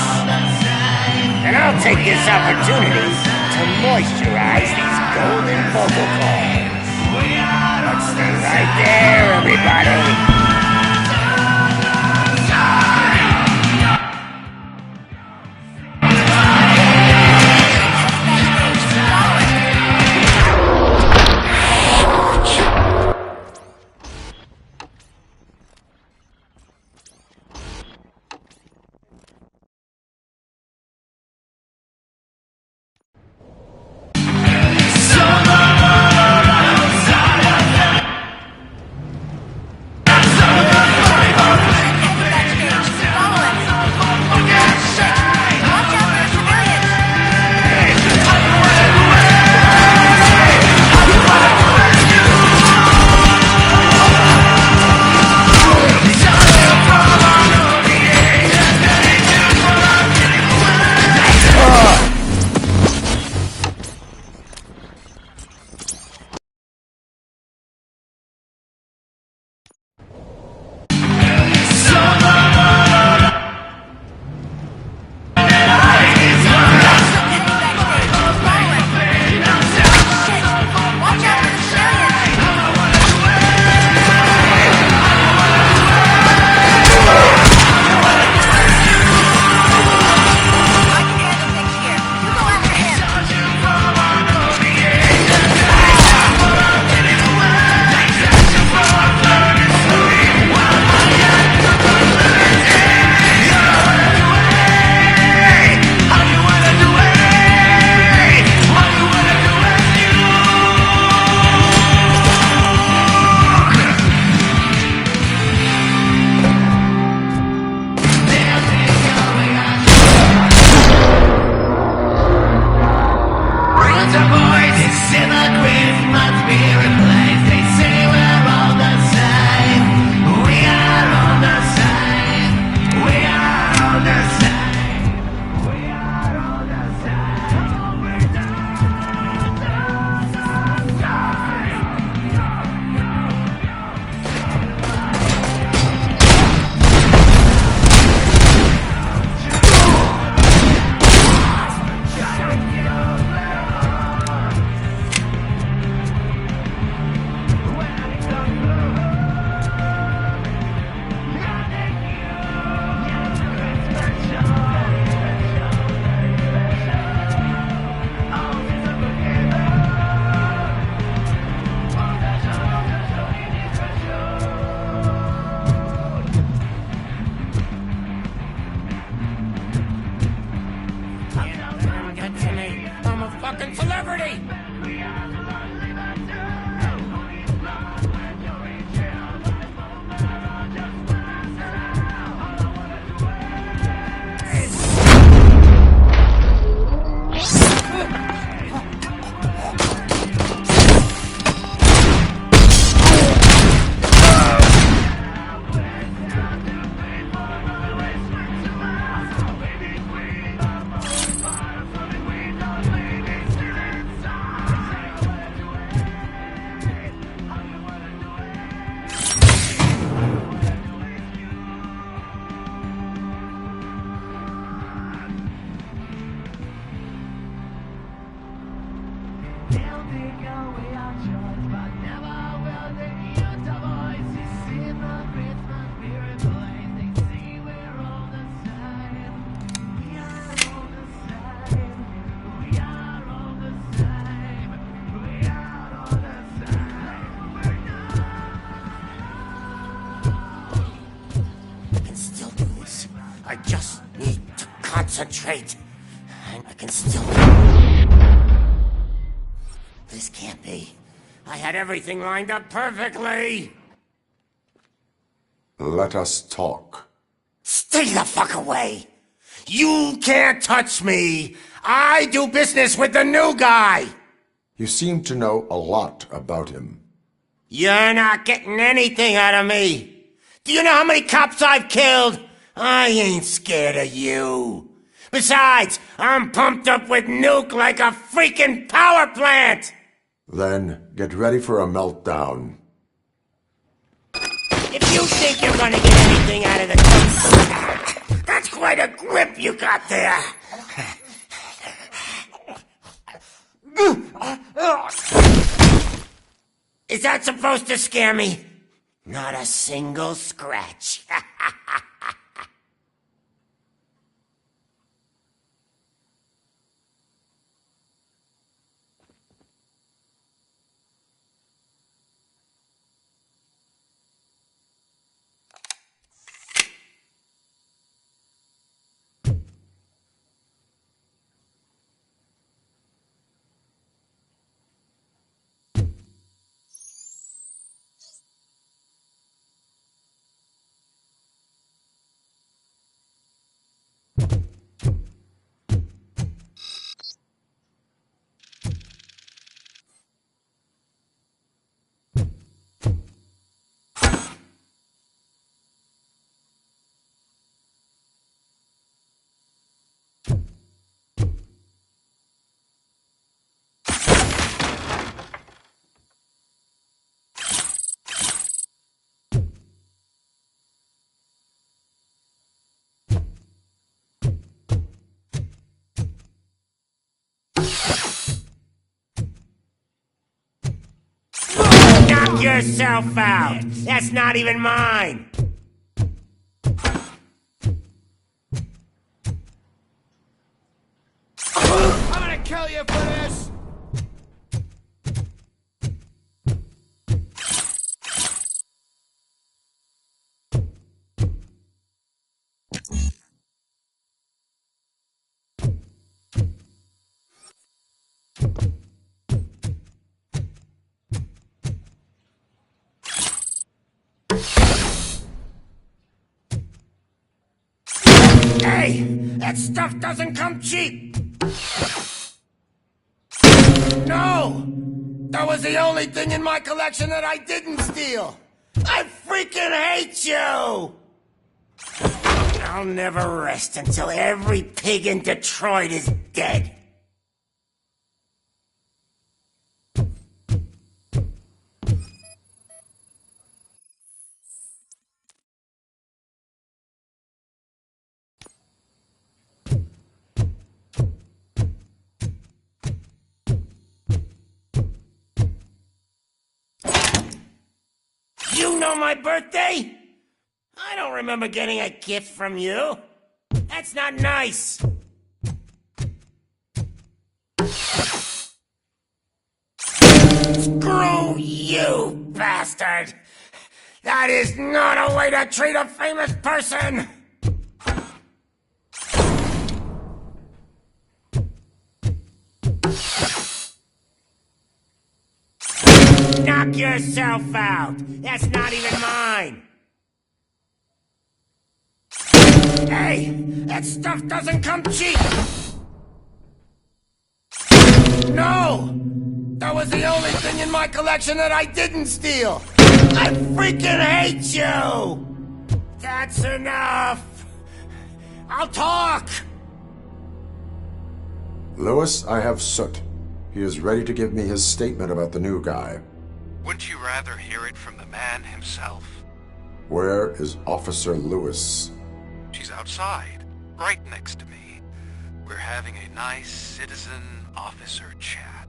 And I'll take this opportunity to moisturize these golden vocal cords. Let's stay right there, everybody. I just need to concentrate. I can still... This can't be. I had everything lined up perfectly. Let us talk. Stay the fuck away. You can't touch me. I do business with the new guy. You seem to know a lot about him. You're not getting anything out of me. Do you know how many cops I've killed? I ain't scared of you. Besides, I'm pumped up with nuke like a freaking power plant! Then get ready for a meltdown. If you think you're gonna get anything out of the... That's quite a grip you got there. Is that supposed to scare me? Not a single scratch. Knock yourself out! That's not even mine! I'm gonna kill you for this! Hey! That stuff doesn't come cheap! No! That was the only thing in my collection that I didn't steal! I freaking hate you! I'll never rest until every pig in Detroit is dead. You know my birthday? I don't remember getting a gift from you. That's not nice. Screw you, bastard! That is not a way to treat a famous person! Knock yourself out! That's not even mine! Hey! That stuff doesn't come cheap! No! That was the only thing in my collection that I didn't steal! I freaking hate you! That's enough! I'll talk! Lewis, I have Soot. He is ready to give me his statement about the new guy. Wouldn't you rather hear it from the man himself? Where is Officer Lewis? She's outside, right next to me. We're having a nice citizen-officer chat.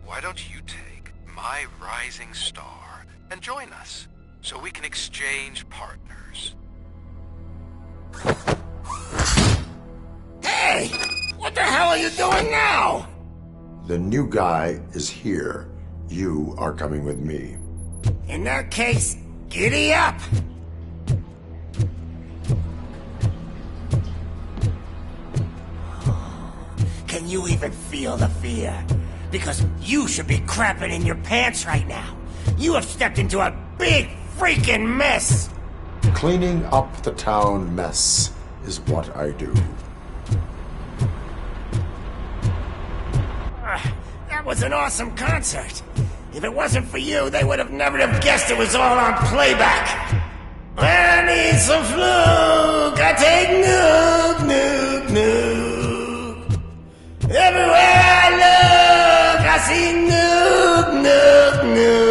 why don't you take my rising star and join us so we can exchange partners? Hey! What the hell are you doing now? The new guy is here. You are coming with me. In that case, giddy up! Can you even feel the fear? Because you should be crapping in your pants right now. You have stepped into a big freaking mess! Cleaning up the town mess is what I do. That was an awesome concert. If it wasn't for you, they would have never have guessed it was all on playback. I need some fluke. I take nuke, nuke, nuke. Everywhere I look, I see nuke, nuke, nuke.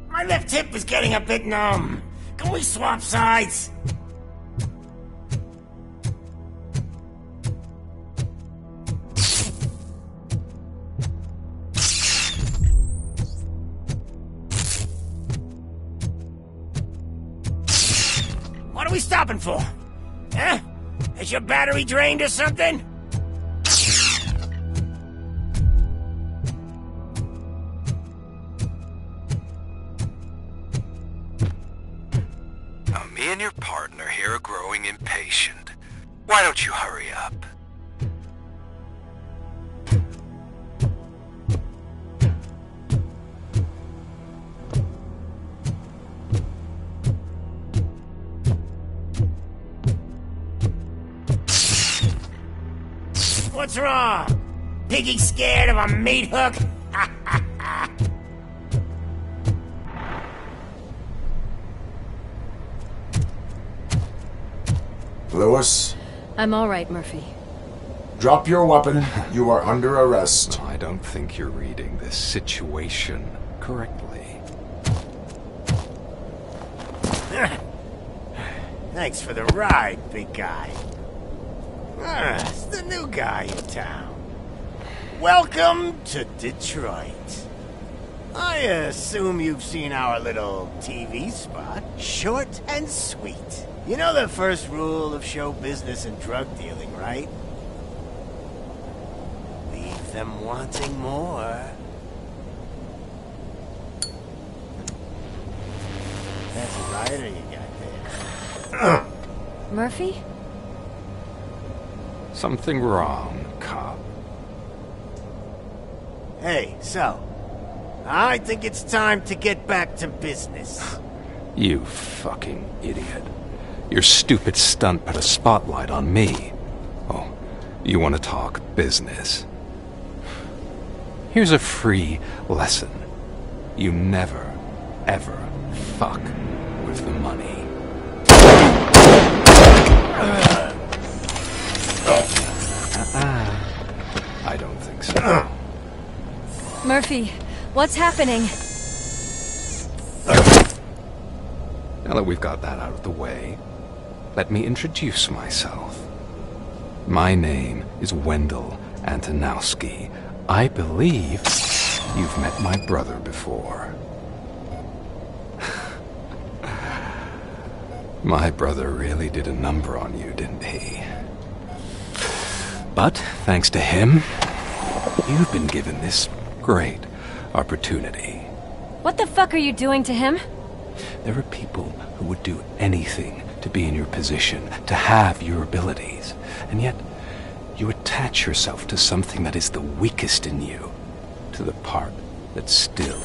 My left hip is getting a bit numb. Can we swap sides? What are we stopping for? Huh? Is your battery drained or something? Now, me and your partner here are growing impatient. Why don't you hurry up? What's wrong? Piggy scared of a meat hook? Lewis, I'm all right, Murphy. drop your weapon. You are under arrest. I don't think you're reading this situation correctly. Thanks for the ride, big guy. It's the new guy in town. Welcome to Detroit. I assume you've seen our little TV spot. Short and sweet. You know the first rule of show business and drug dealing, right? Leave them wanting more. That's a rider you got there. Murphy? Something wrong, cop. Hey, so, I think it's time to get back to business. You fucking idiot. Your stupid stunt put a spotlight on me. Oh, you want to talk business? Here's a free lesson. You never, ever fuck with the money. I don't think so. Murphy, what's happening? Now that we've got that out of the way, let me introduce myself. My name is Wendell Antonowski. I believe you've met my brother before. My brother really did a number on you, didn't he? But, thanks to him, you've been given this great opportunity. What the fuck are you doing to him? There are people who would do anything to be in your position, to have your abilities, and yet you attach yourself to something that is the weakest in you, to the part that's still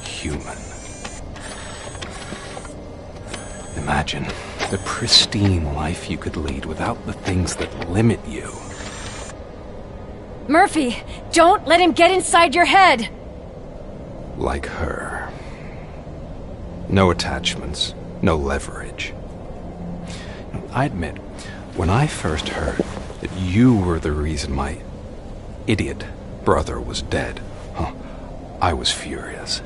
human. Imagine the pristine life you could lead without the things that limit you. Murphy, don't let him get inside your head! Like her. No attachments, no leverage. I admit, when I first heard that you were the reason my idiot brother was dead, I was furious.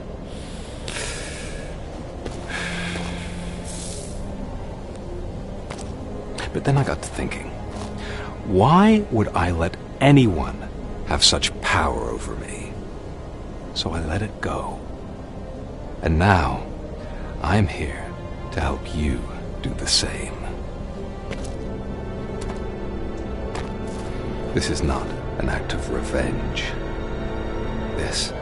But then I got to thinking, why would I let anyone have such power over me? So I let it go. And now, I'm here to help you do the same. This is not an act of revenge. This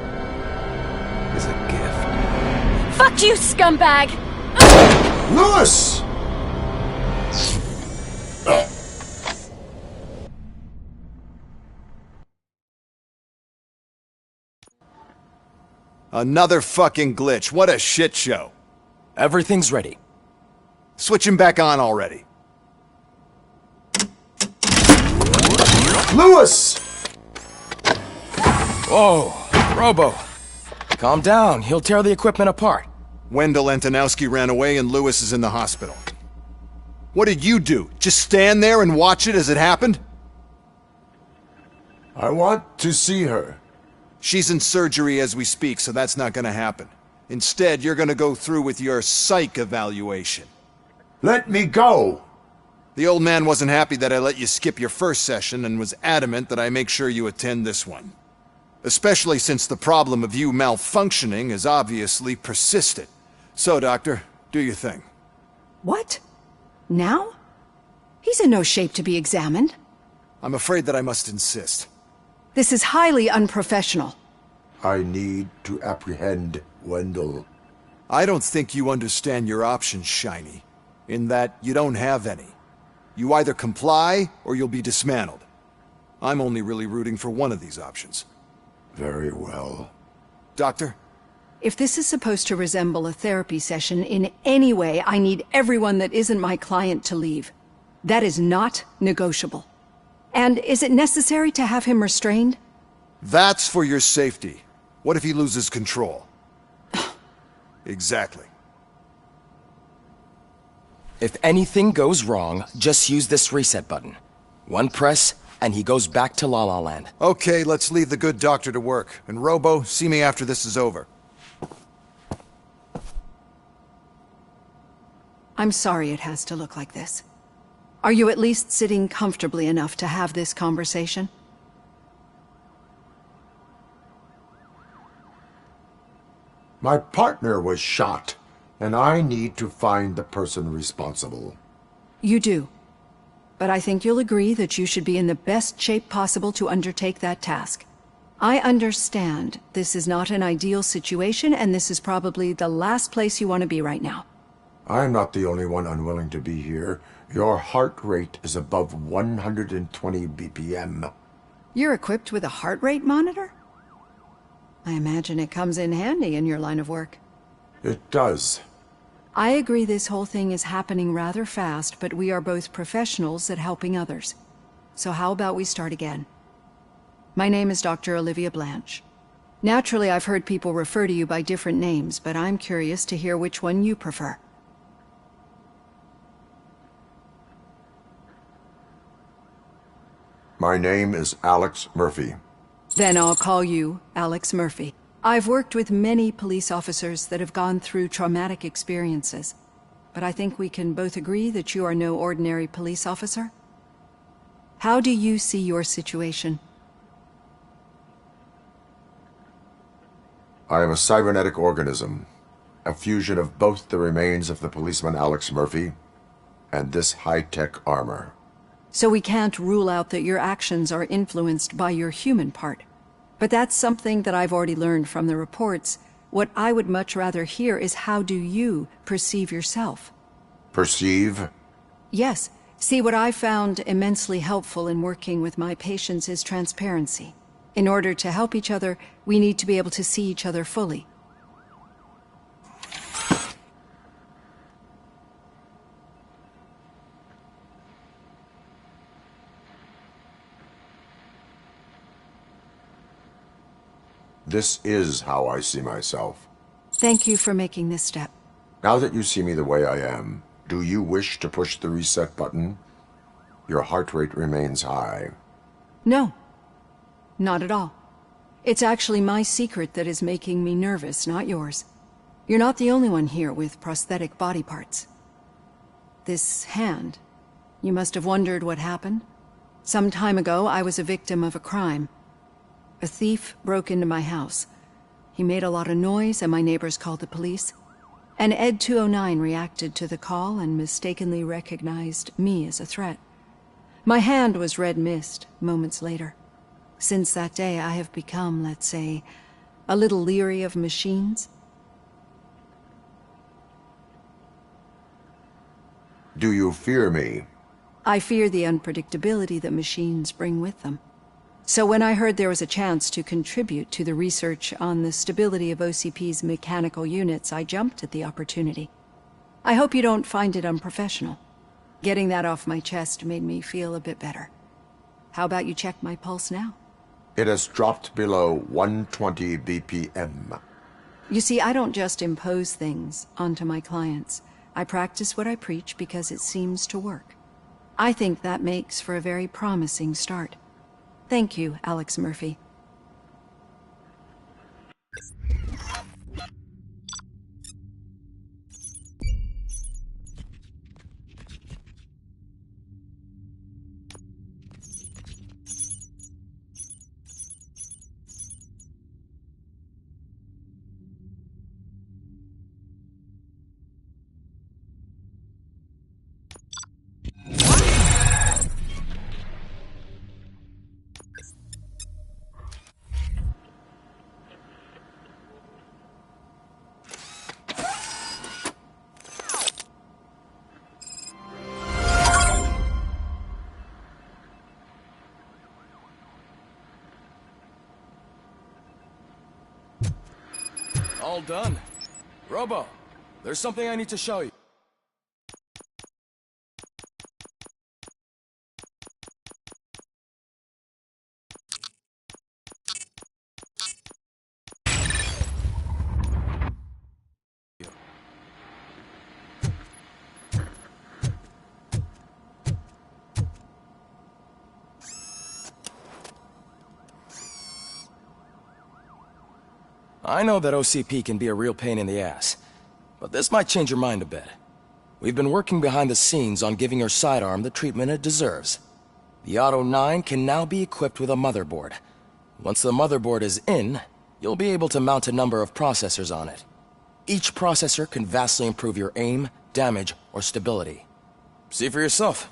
is a gift. Fuck you, scumbag! Lewis! Another fucking glitch. What a shit show. Everything's ready. Switch him back on already. Lewis! Whoa, Robo. Calm down. He'll tear the equipment apart. Wendell Antonowski ran away and Lewis is in the hospital. What did you do? Just stand there and watch it as it happened? I want to see her. She's in surgery as we speak, so that's not gonna happen. Instead, you're gonna go through with your psych evaluation. Let me go! The old man wasn't happy that I let you skip your first session and was adamant that I make sure you attend this one. Especially since the problem of you malfunctioning is obviously persistent. So, Doctor, do your thing. What? Now? He's in no shape to be examined. I'm afraid that I must insist. This is highly unprofessional. I need to apprehend Wendell. I don't think you understand your options, Shiny. In that you don't have any. You either comply, or you'll be dismantled. I'm only really rooting for one of these options. Very well. Doctor? If this is supposed to resemble a therapy session in any way, I need everyone that isn't my client to leave. That is not negotiable. And is it necessary to have him restrained? That's for your safety. What if he loses control? Exactly. If anything goes wrong, just use this reset button. One press, and he goes back to La La Land. Okay, let's leave the good doctor to work. And Robo, see me after this is over. I'm sorry it has to look like this. Are you at least sitting comfortably enough to have this conversation? My partner was shot, and I need to find the person responsible. You do. But I think you'll agree that you should be in the best shape possible to undertake that task. I understand this is not an ideal situation, and this is probably the last place you want to be right now. I'm not the only one unwilling to be here. Your heart rate is above 120 BPM. You're equipped with a heart rate monitor? I imagine it comes in handy in your line of work. It does. I agree this whole thing is happening rather fast, but we are both professionals at helping others. So how about we start again? My name is Dr. Olivia Blanche. Naturally, I've heard people refer to you by different names, but I'm curious to hear which one you prefer. My name is Alex Murphy. Then I'll call you Alex Murphy. I've worked with many police officers that have gone through traumatic experiences, but I think we can both agree that you are no ordinary police officer. How do you see your situation? I am a cybernetic organism, a fusion of both the remains of the policeman Alex Murphy and this high-tech armor. So we can't rule out that your actions are influenced by your human part. But that's something that I've already learned from the reports. What I would much rather hear is how do you perceive yourself? Perceive? Yes. See, what I found immensely helpful in working with my patients is transparency. In order to help each other, we need to be able to see each other fully. This is how I see myself. Thank you for making this step. Now that you see me the way I am, do you wish to push the reset button? Your heart rate remains high. No. Not at all. It's actually my secret that is making me nervous, not yours. You're not the only one here with prosthetic body parts. This hand, You must have wondered what happened. Some time ago, I was a victim of a crime. A thief broke into my house. He made a lot of noise, and my neighbors called the police. And Ed 209 reacted to the call and mistakenly recognized me as a threat. My hand was red mist moments later. Since that day, I have become, let's say, a little leery of machines. Do you fear me? I fear the unpredictability that machines bring with them. So when I heard there was a chance to contribute to the research on the stability of OCP's mechanical units, I jumped at the opportunity. I hope you don't find it unprofessional. Getting that off my chest made me feel a bit better. How about you check my pulse now? It has dropped below 120 BPM. You see, I don't just impose things onto my clients. I practice what I preach because it seems to work. I think that makes for a very promising start. Thank you, Alex Murphy. All done. Robo, there's something I need to show you. I know that OCP can be a real pain in the ass, but this might change your mind a bit. We've been working behind the scenes on giving your sidearm the treatment it deserves. The Auto 9 can now be equipped with a motherboard. Once the motherboard is in, you'll be able to mount a number of processors on it. Each processor can vastly improve your aim, damage, or stability. See for yourself.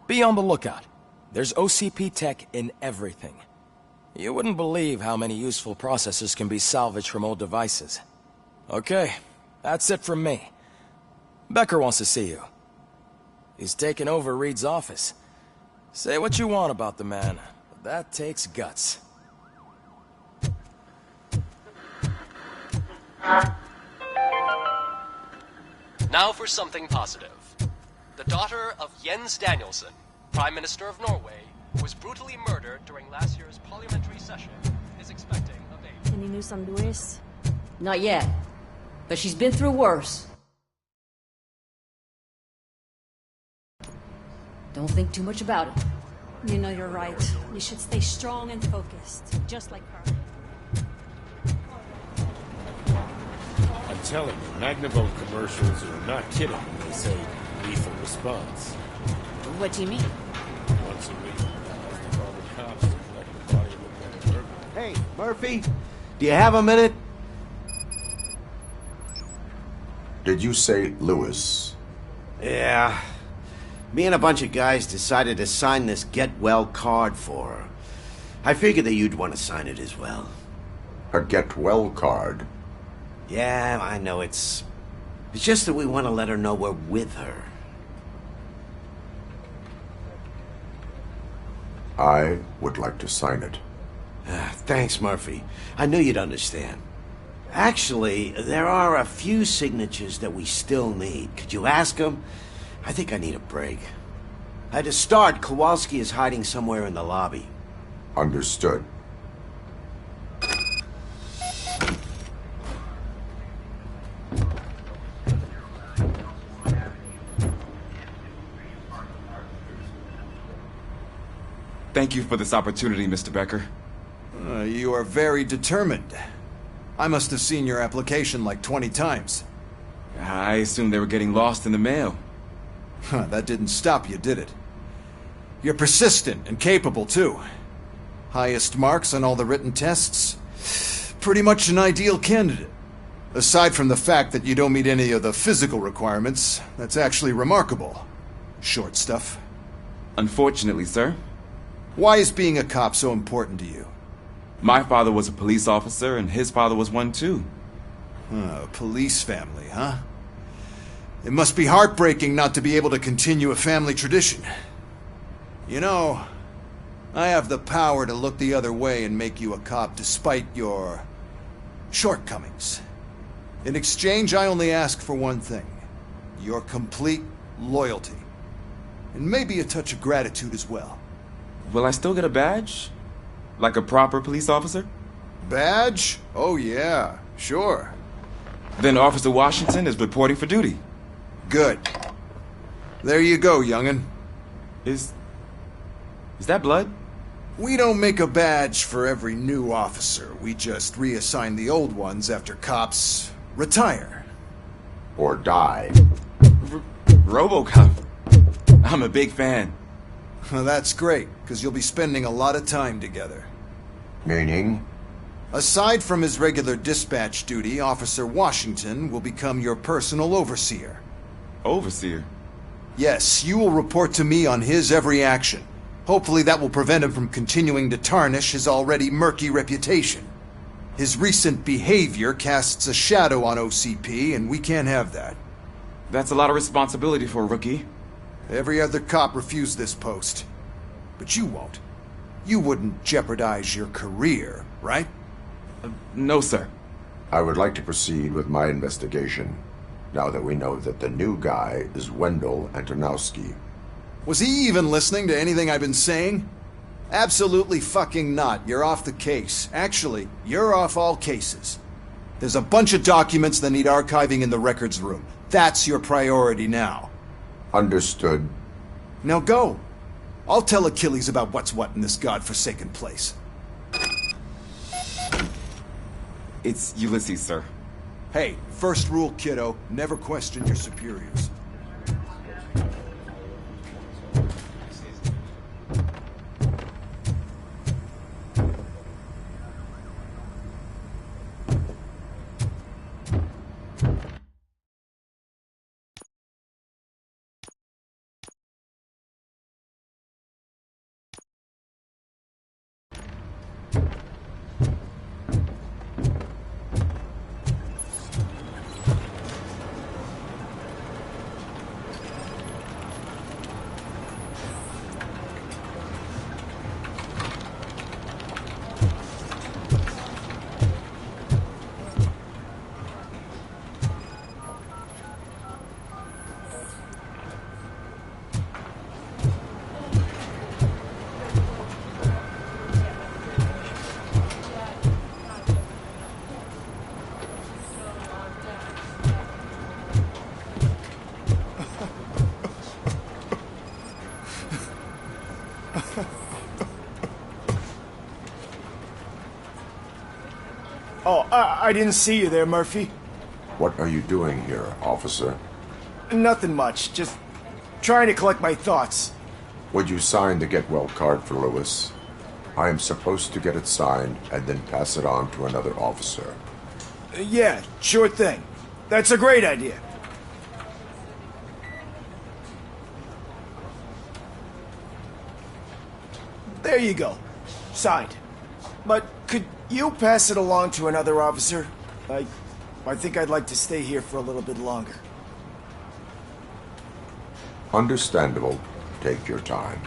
Be on the lookout. There's OCP tech in everything. You wouldn't believe how many useful processors can be salvaged from old devices. Okay, that's it from me. Becker wants to see you. He's taken over Reed's office. Say what you want about the man, but that takes guts. Now for something positive. The daughter of Jens Danielson, Prime Minister of Norway, who was brutally murdered during last year's parliamentary session, is expecting a baby. Any news on Luis? Not yet, but she's been through worse. Don't think too much about it. You know you're right. You should stay strong and focused, just like her. I'm telling you, Magnavolt commercials are not kidding when they say lethal response. What do you mean? Once a week, they call the cops to collect the body of a murder. Hey, Murphy, do you have a minute? Did you say Lewis? Yeah. Me and a bunch of guys decided to sign this get well card for her. I figured that you'd want to sign it as well. A get well card? Yeah, I know it's just that we want to let her know we're with her. I would like to sign it. Thanks, Murphy. I knew you'd understand. Actually, there are a few signatures that we still need. Could you ask them? I think I need a break. To start, Kowalski is hiding somewhere in the lobby. Understood. Thank you for this opportunity, Mr. Becker. You are very determined. I must have seen your application like 20 times. I assumed they were getting lost in the mail. That didn't stop you, did it? You're persistent and capable, too. Highest marks on all the written tests. Pretty much an ideal candidate. Aside from the fact that you don't meet any of the physical requirements, that's actually remarkable. Short stuff. Unfortunately, sir. Why is being a cop so important to you? My father was a police officer, and his father was one, too. A police family, huh? It must be heartbreaking not to be able to continue a family tradition. You know, I have the power to look the other way and make you a cop despite your shortcomings. In exchange, I only ask for one thing. Your complete loyalty. And maybe a touch of gratitude as well. Will I still get a badge? Like a proper police officer? Badge? Oh yeah, sure. Then Officer Washington is reporting for duty. Good. There you go, young'un. Is that blood? We don't make a badge for every new officer. We just reassign the old ones after cops retire. Or die. Robocop. I'm a big fan. That's great, because you'll be spending a lot of time together. Meaning? Aside from his regular dispatch duty, Officer Washington will become your personal overseer. Overseer? Yes, you will report to me on his every action. Hopefully that will prevent him from continuing to tarnish his already murky reputation. His recent behavior casts a shadow on OCP, and we can't have that. That's a lot of responsibility for a rookie. Every other cop refused this post. But you won't. You wouldn't jeopardize your career, right? No, sir. I would like to proceed with my investigation, now that we know that the new guy is Wendell Antonowski. Was he even listening to anything I've been saying? Absolutely fucking not. You're off the case. Actually, you're off all cases. There's a bunch of documents that need archiving in the records room. That's your priority now. Understood. Now go. I'll tell Achilles about what's what in this godforsaken place. It's Ulysses, sir. Hey, first rule, kiddo. Never question your superiors. Oh, I didn't see you there, Murphy. What are you doing here, officer? Nothing much, just trying to collect my thoughts. Would you sign the get well card for Lewis? I am supposed to get it signed and then pass it on to another officer. Yeah, sure thing. That's a great idea. There you go. Signed. But could you pass it along to another officer? I think I'd like to stay here for a little bit longer. Understandable. Take your time.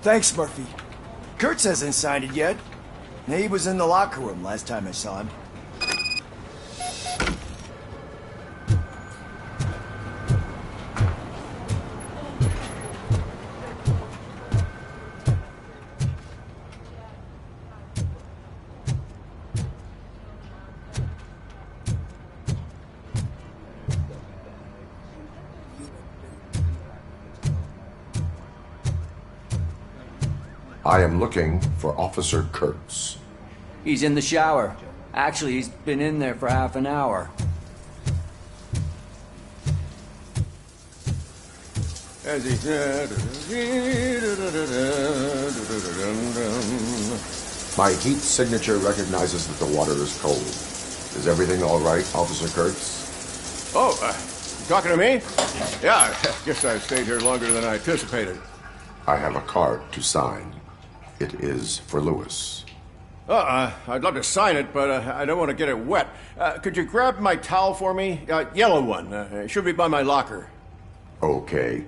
Thanks, Murphy. Kurtz hasn't signed it yet. He was in the locker room last time I saw him. I am looking for Officer Kurtz. He's in the shower. Actually, he's been in there for half an hour. As he said... My heat signature recognizes that the water is cold. Is everything all right, Officer Kurtz? Oh, you talking to me? Yeah, I guess I stayed here longer than I anticipated. I have a card to sign. It is for Lewis. I'd love to sign it, but I don't want to get it wet. Could you grab my towel for me? Yellow one. It should be by my locker. Okay.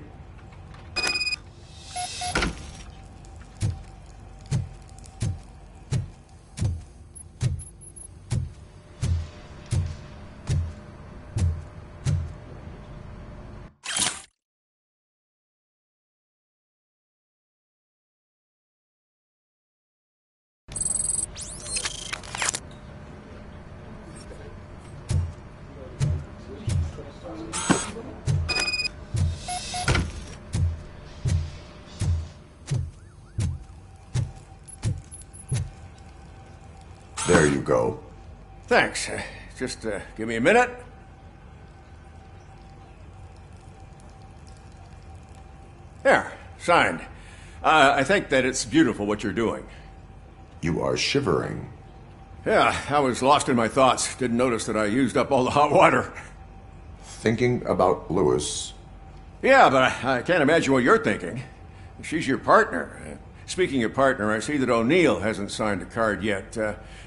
There you go. Thanks. Just give me a minute. There, signed. I think that it's beautiful what you're doing. You are shivering. Yeah, I was lost in my thoughts. Didn't notice that I used up all the hot water. Thinking about Lewis. Yeah, but I can't imagine what you're thinking. She's your partner. Speaking of partner, I see that O'Neill hasn't signed a card yet.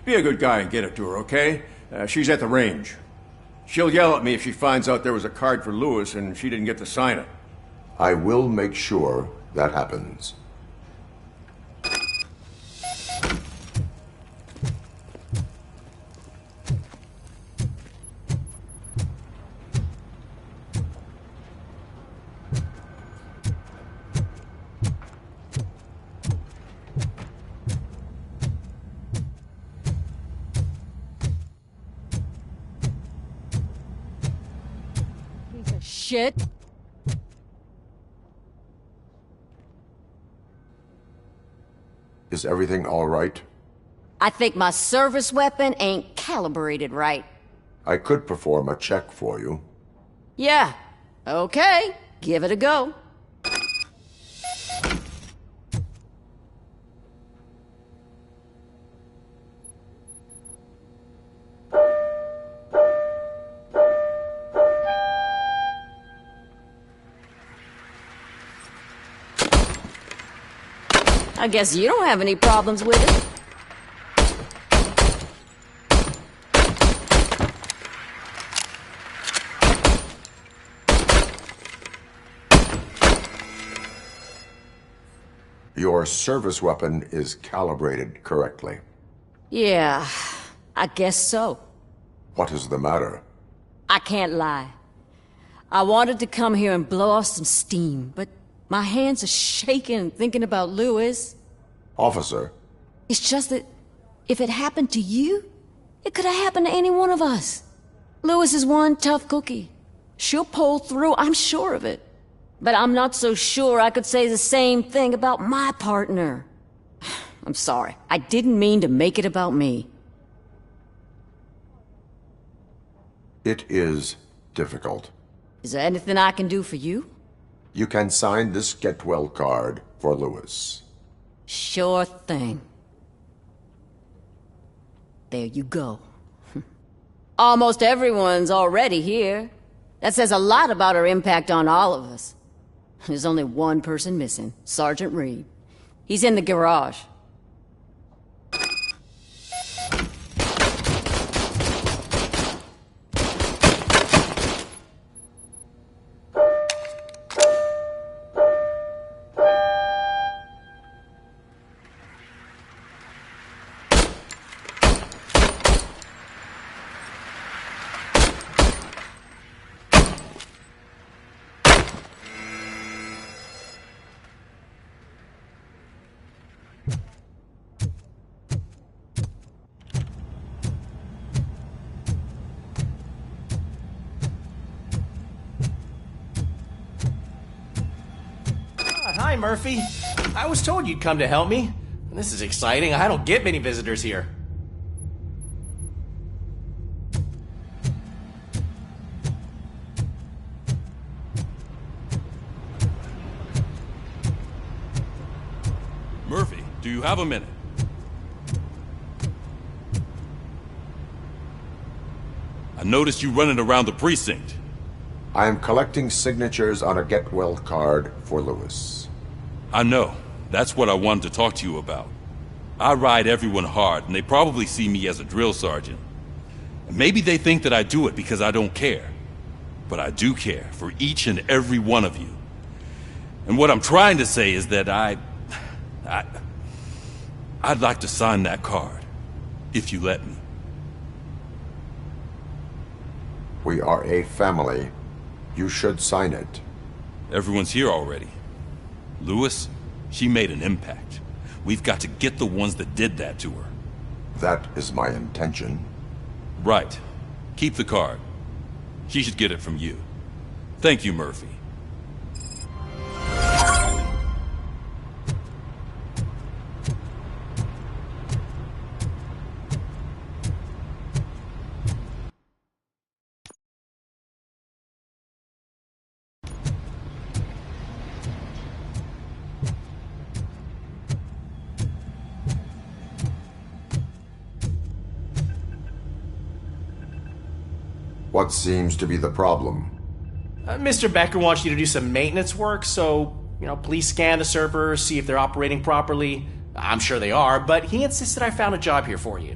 Be a good guy and get it to her, okay? She's at the range. She'll yell at me if she finds out there was a card for Lewis and she didn't get to sign it. I will make sure that happens. Shit. Is everything all right? I think my service weapon ain't calibrated right. I could perform a check for you. Yeah. Okay. Give it a go. I guess you don't have any problems with it. Your service weapon is calibrated correctly. Yeah, I guess so. What is the matter? I can't lie. I wanted to come here and blow off some steam, but my hands are shaking thinking about Lewis. Officer. It's just that if it happened to you, it could have happened to any one of us. Lewis is one tough cookie. She'll pull through, I'm sure of it. But I'm not so sure I could say the same thing about my partner. I'm sorry. I didn't mean to make it about me. It is difficult. Is there anything I can do for you? You can sign this Get Well card for Lewis. Sure thing. There you go. Almost everyone's already here. That says a lot about her impact on all of us. There's only one person missing, Sergeant Reed. He's in the garage. Hi, Murphy. I was told you'd come to help me. This is exciting. I don't get many visitors here. Murphy, do you have a minute? I noticed you running around the precinct. I am collecting signatures on a Get Well card for Lewis. I know. That's what I wanted to talk to you about. I ride everyone hard, and they probably see me as a drill sergeant. And maybe they think that I do it because I don't care. But I do care for each and every one of you. And what I'm trying to say is that I'd like to sign that card, if you let me. We are a family. You should sign it. Everyone's here already. Lewis, she made an impact. We've got to get the ones that did that to her. That is my intention. Right. Keep the card. She should get it from you. Thank you, Murphy. What seems to be the problem? Mr. Becker wants you to do some maintenance work, so, please scan the servers, see if they're operating properly. I'm sure they are, but he insisted I found a job here for you.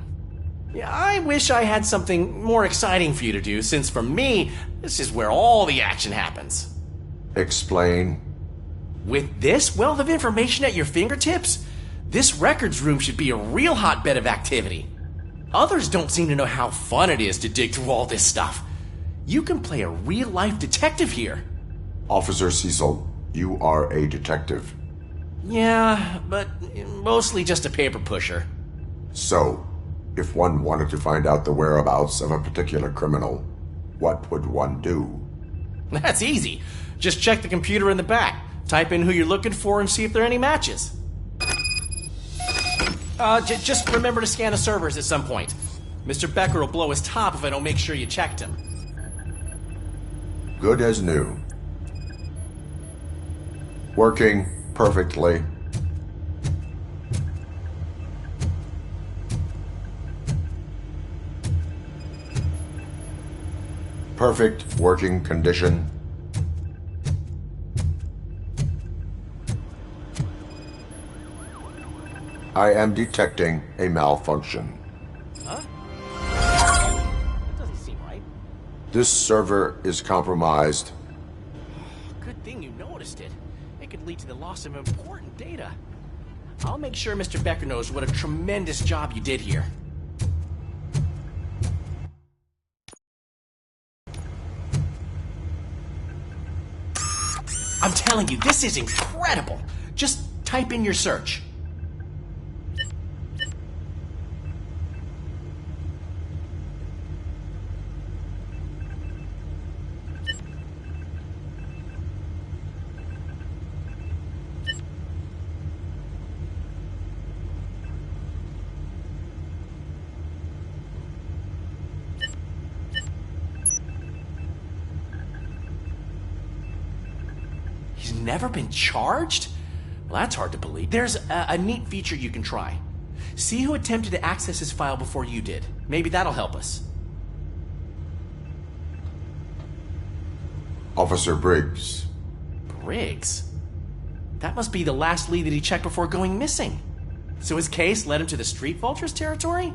Yeah, I wish I had something more exciting for you to do, since for me, this is where all the action happens. Explain. With this wealth of information at your fingertips, this records room should be a real hotbed of activity. Others don't seem to know how fun it is to dig through all this stuff. You can play a real-life detective here. Officer Cecil, you are a detective. Yeah, but mostly just a paper pusher. So, if one wanted to find out the whereabouts of a particular criminal, what would one do? That's easy. Just check the computer in the back, type in who you're looking for, and see if there are any matches. Just remember to scan the servers at some point. Mr. Becker will blow his top if I don't make sure you checked him. Good as new. Working perfectly. Perfect working condition. I am detecting a malfunction. Huh? That doesn't seem right. This server is compromised. Good thing you noticed it. It could lead to the loss of important data. I'll make sure Mr. Becker knows what a tremendous job you did here. I'm telling you, this is incredible. Just type in your search. He's never been charged? Well, that's hard to believe. There's a neat feature you can try. See who attempted to access his file before you did. Maybe that'll help us. Officer Briggs. Briggs? That must be the last lead that he checked before going missing. So his case led him to the Street Vultures territory?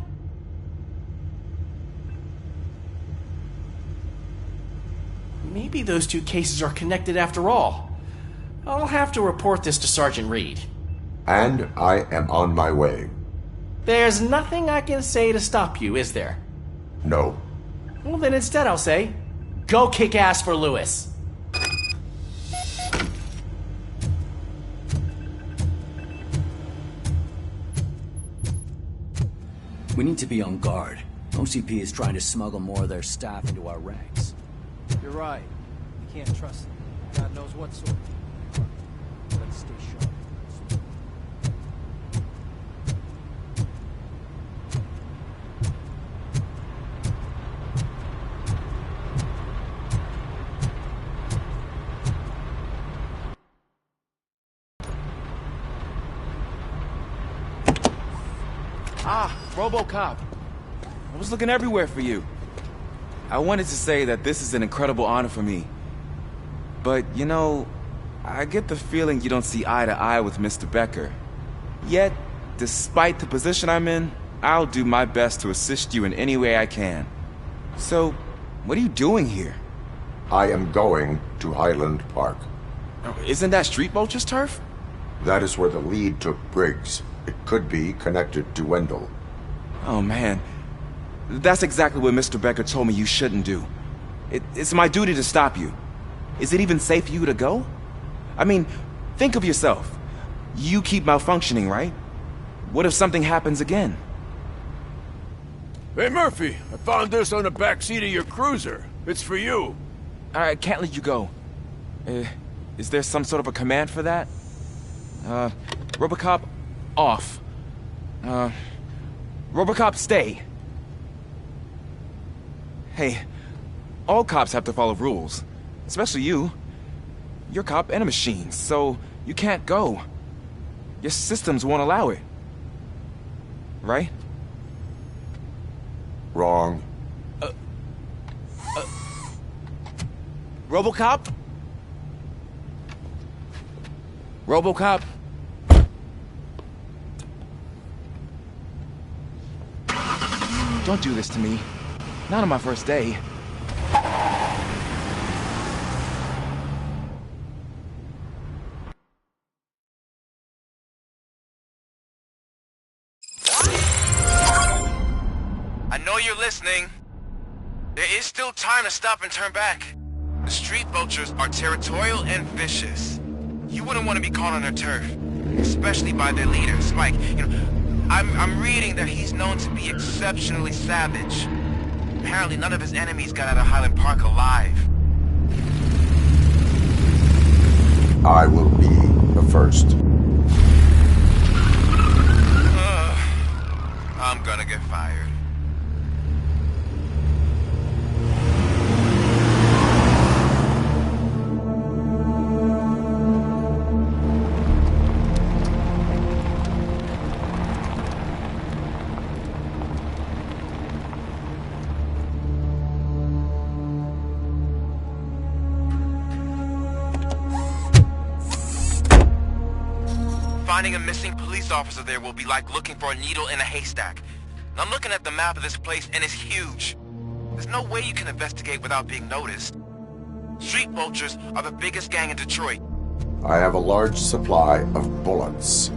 Maybe those two cases are connected after all. I'll have to report this to Sergeant Reed. And I am on my way. There's nothing I can say to stop you, is there? No. Well, then instead I'll say, go kick ass for Lewis. We need to be on guard. OCP is trying to smuggle more of their staff into our ranks. You're right. We can't trust them. God knows what sort. Let's stay sharp. Ah, Robocop. I was looking everywhere for you. I wanted to say that this is an incredible honor for me. But, you know, I get the feeling you don't see eye to eye with Mr. Becker. Yet, despite the position I'm in, I'll do my best to assist you in any way I can. So, what are you doing here? I am going to Highland Park. Isn't that Street Vulture's turf? That is where the lead took Briggs. It could be connected to Wendell. Oh, man. That's exactly what Mr. Becker told me you shouldn't do. It's my duty to stop you. Is it even safe for you to go? I mean, think of yourself. You keep malfunctioning, right? What if something happens again? Hey, Murphy, I found this on the back seat of your cruiser. It's for you. I can't let you go. Is there some sort of a command for that? Robocop, off. Robocop, stay. Hey, all cops have to follow rules. Especially you. You're a cop and a machine, so you can't go. Your systems won't allow it. Right? Wrong. Robocop? Robocop? Don't do this to me. Not on my first day. I know you're listening. There is still time to stop and turn back. The Street Vultures are territorial and vicious. You wouldn't want to be caught on their turf, especially by their leader, Spike. You know, I'm reading that he's known to be exceptionally savage. Apparently none of his enemies got out of Highland Park alive. I will be the first. I'm gonna get fired. Finding a missing police officer there will be like looking for a needle in a haystack. And I'm looking at the map of this place and it's huge. There's no way you can investigate without being noticed. Street Vultures are the biggest gang in Detroit. I have a large supply of bullets.